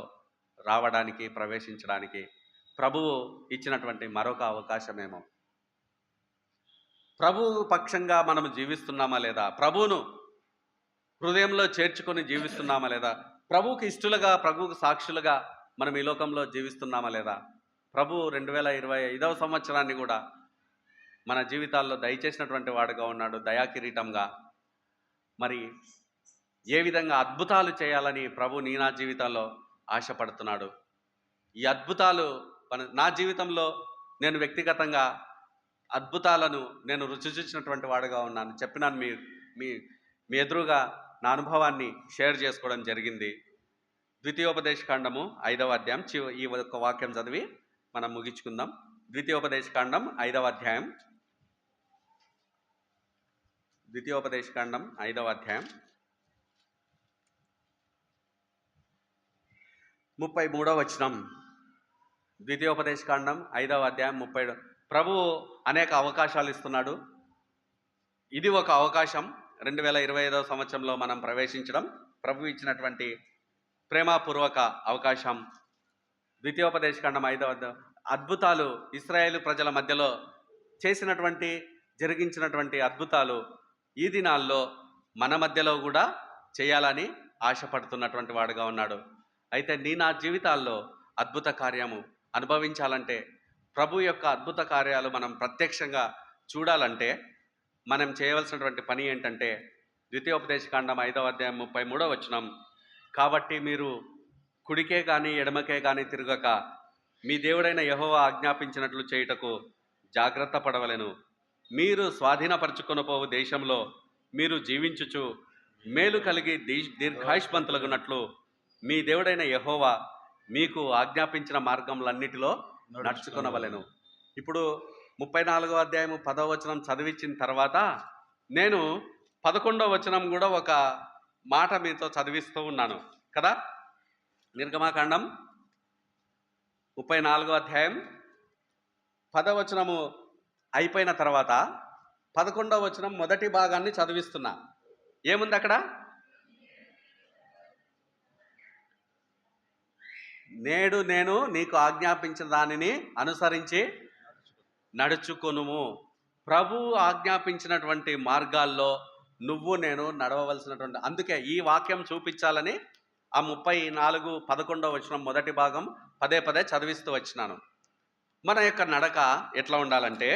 Speaker 2: రావడానికి, ప్రవేశించడానికి ప్రభువు ఇచ్చినటువంటి మరొక అవకాశమేమో. ప్రభువు పక్షంగా మనం జీవిస్తున్నామా లేదా, ప్రభువును హృదయంలో చేర్చుకొని జీవిస్తున్నామా లేదా, ప్రభువుకి ఇష్టలుగా, ప్రభువుకు సాక్షులుగా మనం ఈ లోకంలో జీవిస్తున్నామా లేదా, ప్రభు 2025వ సంవత్సరాన్ని కూడా మన జీవితాల్లో దయచేసినటువంటి వాడుగా ఉన్నాడు, దయాకిరీటంగా. మరి ఏ విధంగా అద్భుతాలు చేయాలని ప్రభు నా జీవితంలో ఆశపడుతున్నాడు. ఈ అద్భుతాలు నా జీవితంలో నేను వ్యక్తిగతంగా అద్భుతాలను నేను రుచి చూసినటువంటి వాడుగా ఉన్నాను. చెప్పినాను, మీ ఎదురుగా నా అనుభవాన్ని షేర్ చేసుకోవడం జరిగింది. ద్వితీయోపదేశకాండము 5వ అధ్యాయం ఈ ఒక్క వాక్యం చదివి మనం ముగించుకుందాం. ద్వితీయోపదేశకాండం 5వ అధ్యాయం 33వ వచనం. ద్వితీయోపదేశకాండం 5వ అధ్యాయం 30. ప్రభువు అనేక అవకాశాలు ఇస్తున్నాడు. ఇది ఒక అవకాశం. 2025వ సంవత్సరంలో మనం ప్రవేశించడం ప్రభు ఇచ్చినటువంటి ప్రేమపూర్వక అవకాశం. ద్వితీయోపదేశకాండం 5వ అధ్యాయం అద్భుతాలు, ఇశ్రాయేలు ప్రజల మధ్యలో చేసినటువంటి, జరిగించినటువంటి అద్భుతాలు ఈ దినాల్లో మన మధ్యలో కూడా చేయాలని ఆశపడుతున్నటువంటి వాడుగా ఉన్నాడు. అయితే నా జీవితాల్లో అద్భుత కార్యము అనుభవించాలంటే, ప్రభు యొక్క అద్భుత కార్యాలు మనం ప్రత్యక్షంగా చూడాలంటే మనం చేయవలసినటువంటి పని ఏంటంటే, ద్వితీయోపదేశకాండం 5వ అధ్యాయం 33వ వచనం. కాబట్టి మీరు కుడికే కానీ ఎడమకే కానీ తిరగక మీ దేవుడైన యెహోవా ఆజ్ఞాపించినట్లు చేయుటకు జాగ్రత్త పడవలెను. మీరు స్వాధీనపరచుకొనపోవు దేశంలో మీరు జీవించుచు మేలు కలిగి దీర్ఘాయుష్మంతులగునట్లు మీ దేవుడైన యెహోవా మీకు ఆజ్ఞాపించిన మార్గములన్నిటిలో నడుచుకొనవలెను. ఇప్పుడు 34వ అధ్యాయం 10వ వచనం చదివించిన తర్వాత నేను 11వ వచనం కూడా ఒక మాట మీతో చదివిస్తూ ఉన్నాను కదా. నిర్గమాకాండం 34వ అధ్యాయం 10వ వచనము అయిపోయిన తర్వాత 11వ వచనం మొదటి భాగాన్ని చదివిస్తున్నా. ఏముంది అక్కడ? నేడు నేను నీకు ఆజ్ఞాపించిన దానిని అనుసరించి నడుచుకొనుము. ప్రభువు ఆజ్ఞాపించినటువంటి మార్గాల్లో నువ్వు నేను నడవవలసినటువంటి, అందుకే ఈ వాక్యం చూపించాలని ఆ 34:11 వచనం మొదటి భాగం పదే పదే చదివిస్తూ వచ్చినాను. మన యొక్క నడక ఎట్లా ఉండాలంటే,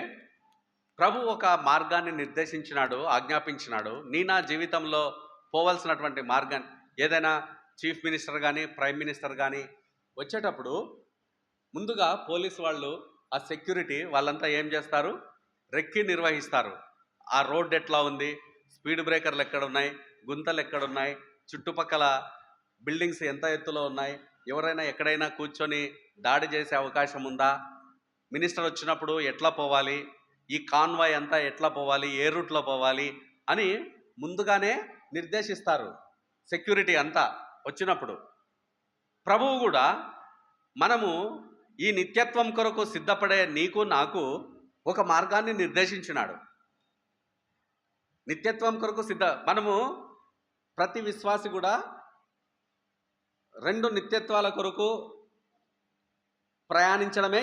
Speaker 2: ప్రభు ఒక మార్గాన్ని నిర్దేశించినాడు, ఆజ్ఞాపించినాడు. నా జీవితంలో పోవలసినటువంటి మార్గాన్ని, ఏదైనా చీఫ్ మినిస్టర్ కానీ ప్రైమ్ మినిస్టర్ కానీ వచ్చేటప్పుడు ముందుగా పోలీసు వాళ్ళు, ఆ సెక్యూరిటీ వాళ్ళంతా ఏం చేస్తారు, రెక్కి నిర్వహిస్తారు. ఆ రోడ్డు ఎట్లా ఉంది, స్పీడ్ బ్రేకర్లు ఎక్కడున్నాయి, గుంతలు ఎక్కడున్నాయి, చుట్టుపక్కల బిల్డింగ్స్ ఎంత ఎత్తులో ఉన్నాయి, ఎవరైనా ఎక్కడైనా కూర్చొని దాడి చేసే అవకాశం ఉందా, మినిస్టర్ వచ్చినప్పుడు ఎట్లా పోవాలి, ఈ కాన్వాయ్ అంతా ఎట్లా పోవాలి, ఏ రూట్లో పోవాలి అని ముందుగానే నిర్దేశిస్తారు. సెక్యూరిటీ అంతా వచ్చినప్పుడు ప్రభువు కూడా మనము ఈ నిత్యత్వం కొరకు సిద్ధపడే నీకు నాకు ఒక మార్గాన్ని నిర్దేశించినాడు. నిత్యత్వం కొరకు మనము ప్రతి విశ్వాసి కూడా 2 నిత్యత్వాల కొరకు ప్రయాణించడమే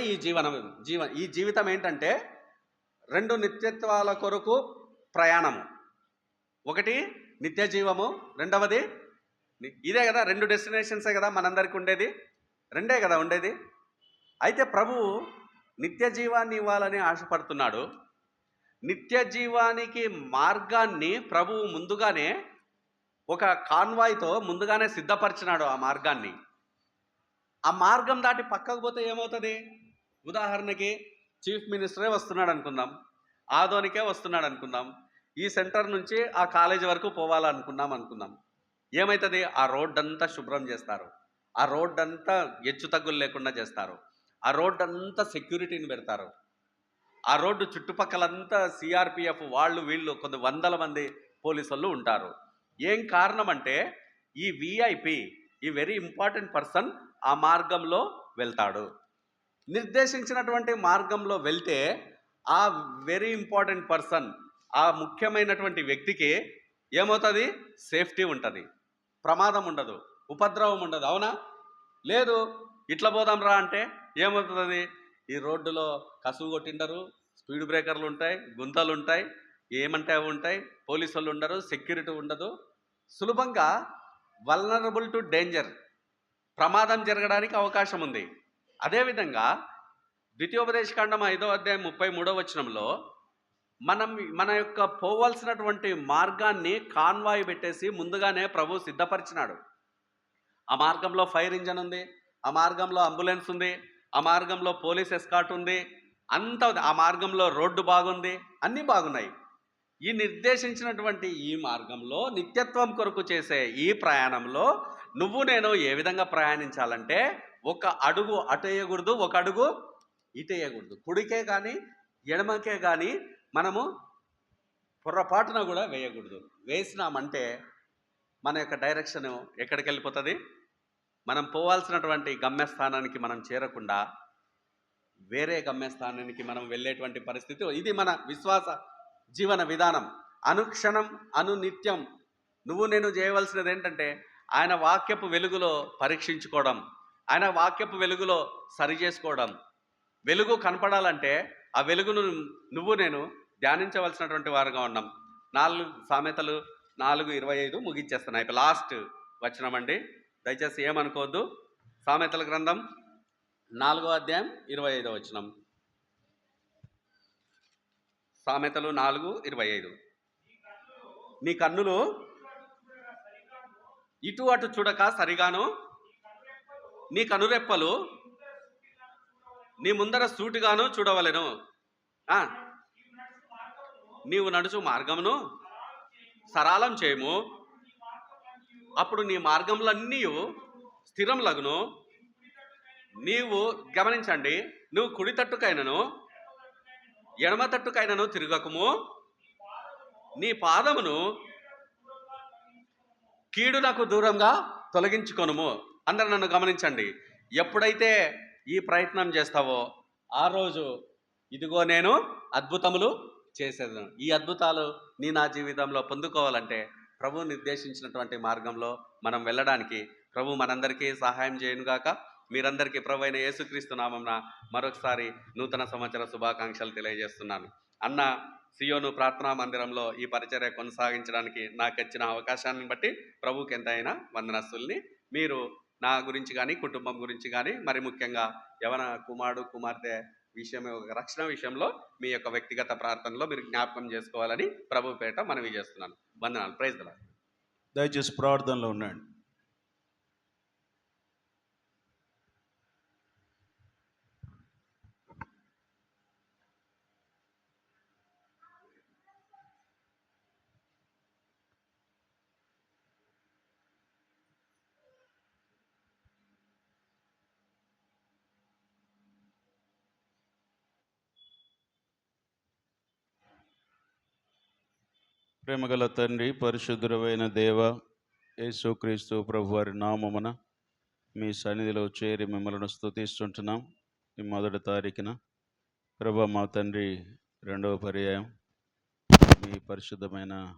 Speaker 2: ఈ జీవితం ఏంటంటే 2 నిత్యత్వాల కొరకు ప్రయాణము. ఒకటి నిత్య జీవము, రెండవది ఇదే కదా, 2 డెస్టినేషన్సే కదా మనందరికీ ఉండేది, 2 కదా ఉండేది. అయితే ప్రభువు నిత్య జీవాన్ని ఇవ్వాలని ఆశపడుతున్నాడు. నిత్య జీవానికి మార్గాన్ని ప్రభువు ముందుగానే ఒక కాన్వాయ్తో ముందుగానే సిద్ధపరిచినాడు. ఆ మార్గాన్ని, ఆ మార్గం దాటి పక్కకు పోతే ఏమవుతుంది? ఉదాహరణకి చీఫ్ మినిస్టరే వస్తున్నాడు అనుకుందాం, ఆదోనికే వస్తున్నాడు అనుకుందాం, ఈ సెంటర్ నుంచి ఆ కాలేజీ వరకు పోవాలనుకుందాం. ఏమవుతుంది? ఆ రోడ్డు అంతా శుభ్రం చేస్తారు, ఆ రోడ్డు అంతా హెచ్చు తగ్గులు లేకుండా చేస్తారు, ఆ రోడ్డు అంతా సెక్యూరిటీని పెడతారు, ఆ రోడ్డు చుట్టుపక్కలంతా సిఆర్పిఎఫ్ వాళ్ళు వీళ్ళు కొన్ని వందల మంది పోలీసు వాళ్ళు ఉంటారు. ఏం కారణం అంటే ఈ విఐపి, ఈ వెరీ ఇంపార్టెంట్ పర్సన్ ఆ మార్గంలో వెళ్తాడు. నిర్దేశించినటువంటి మార్గంలో వెళ్తే ఆ వెరీ ఇంపార్టెంట్ పర్సన్, ఆ ముఖ్యమైనటువంటి వ్యక్తికి ఏమవుతుంది? సేఫ్టీ ఉంటుంది, ప్రమాదం ఉండదు, ఉపద్రవం ఉండదు. అవునా? లేదు ఇట్లా పోదాం రా అంటే ఏమవుతుంది? ఈ రోడ్డులో కసువు కొట్టిండరు, స్పీడ్ బ్రేకర్లు ఉంటాయి, గుంతలు ఉంటాయి, ఏమంటే అవి ఉంటాయి, పోలీసు వాళ్ళు ఉండరు, సెక్యూరిటీ ఉండదు. సులభంగా వల్నరబుల్ టు డేంజర్, ప్రమాదం జరగడానికి అవకాశం ఉంది. అదేవిధంగా ద్వితీయోపదేశకాండం 5వ అధ్యాయం 33వ వచనంలో మన యొక్క పోవాల్సినటువంటి మార్గాన్ని కాన్వాయ్ పెట్టేసి ముందుగానే ప్రభు సిద్ధపరిచినాడు. ఆ మార్గంలో ఫైర్ ఇంజన్ ఉంది, ఆ మార్గంలో అంబులెన్స్ ఉంది, ఆ మార్గంలో పోలీస్ ఎస్కాట్ ఉంది, ఆ మార్గంలో రోడ్డు బాగుంది, అన్నీ బాగున్నాయి. ఈ నిర్దేశించినటువంటి ఈ మార్గంలో నిత్యత్వం కొరకు చేసే ఈ ప్రయాణంలో నువ్వు నేను ఏ విధంగా ప్రయాణించాలంటే, ఒక అడుగు అటు వేయకూడదు, ఒక అడుగు ఇటు వేయకూడదు. కుడికే కానీ ఎడమకే కానీ మనము పొరపాటున కూడా వేయకూడదు. వేసినామంటే మన యొక్క డైరెక్షన్ ఎక్కడికి వెళ్ళిపోతుంది? మనం పోవాల్సినటువంటి గమ్యస్థానానికి మనం చేరకుండా వేరే గమ్యస్థానానికి మనం వెళ్ళేటువంటి పరిస్థితి. ఇది మన విశ్వాస జీవన విధానం. అనుక్షణం అనునిత్యం నువ్వు నేను చేయవలసినది ఏంటంటే ఆయన వాక్యపు వెలుగులో పరీక్షించుకోవడం, ఆయన వాక్యపు వెలుగులో సరి చేసుకోవడం. వెలుగు కనపడాలంటే ఆ వెలుగును నువ్వు నేను ధ్యానించవలసినటువంటి వారుగా ఉన్నాం. 4 సామెతలు 4:25 ముగించేస్తున్నాయి. ఇప్పుడు లాస్ట్ వచనమండి, దయచేసి ఏమనుకోవద్దు. సామెతల గ్రంథం 4వ అధ్యాయం 25వ వచనం. సామెతలు 4:25. నీ కన్నులు ఇటు అటు చూడక సరిగాను, నీ కనురెప్పలు నీ ముందర సూటిగాను చూడవలెను. నీవు నడుచు మార్గమును సరళం చేయము, అప్పుడు నీ మార్గములన్నీ స్థిరములగును. నీవు గమనించండి, నువ్వు కుడి తట్టుకైనను ఎడమ తట్టుకైనను తిరగకము, నీ పాదమును కీడునకు దూరంగా తొలగించుకొనుము. అందరూ నన్ను గమనించండి. ఎప్పుడైతే ఈ ప్రయత్నం చేస్తావో ఆ రోజు ఇదిగో నేను అద్భుతములు చేసేదను. ఈ అద్భుతాలు నా జీవితంలో పొందుకోవాలంటే ప్రభు నిర్దేశించినటువంటి మార్గంలో మనం వెళ్ళడానికి ప్రభు మనందరికీ సహాయం చేయనుగాక. మీరందరికీ ప్రభు అయిన యేసుక్రీస్తు నామమున మరొకసారి నూతన సంవత్సర శుభాకాంక్షలు తెలియజేస్తున్నాను. అన్న సియోను ప్రార్థనా మందిరంలో ఈ పరిచర్య కొనసాగించడానికి నాకు ఇచ్చిన అవకాశాన్ని బట్టి ప్రభువుకి ఎంతైనా వందనస్తుల్ని. మీరు నా గురించి కానీ కుటుంబం గురించి కానీ మరి ముఖ్యంగా యవన కుమారుడు కుమార్తె విషయమే, ఒక రక్షణ విషయంలో మీ యొక్క వ్యక్తిగత ప్రార్థనలో మీరు జ్ఞాపకం చేసుకోవాలని ప్రభు పేట మనవి చేస్తున్నాను. వందనాలు. Praise the lord.
Speaker 1: దయచేసి ప్రార్థనలో ఉండండి. ప్రేమగల తండ్రి, పరిశుద్ధుడైన దేవ, యేసుక్రీస్తు ప్రభు వారి నామమున మీ సన్నిధిలో చేరి మిమ్మల్ని స్తుతిస్తుంటున్నాం. ఈ మొదటి తారీఖున ప్రభు మా తండ్రి రెండవ పర్యాయం మీ పరిశుద్ధమైన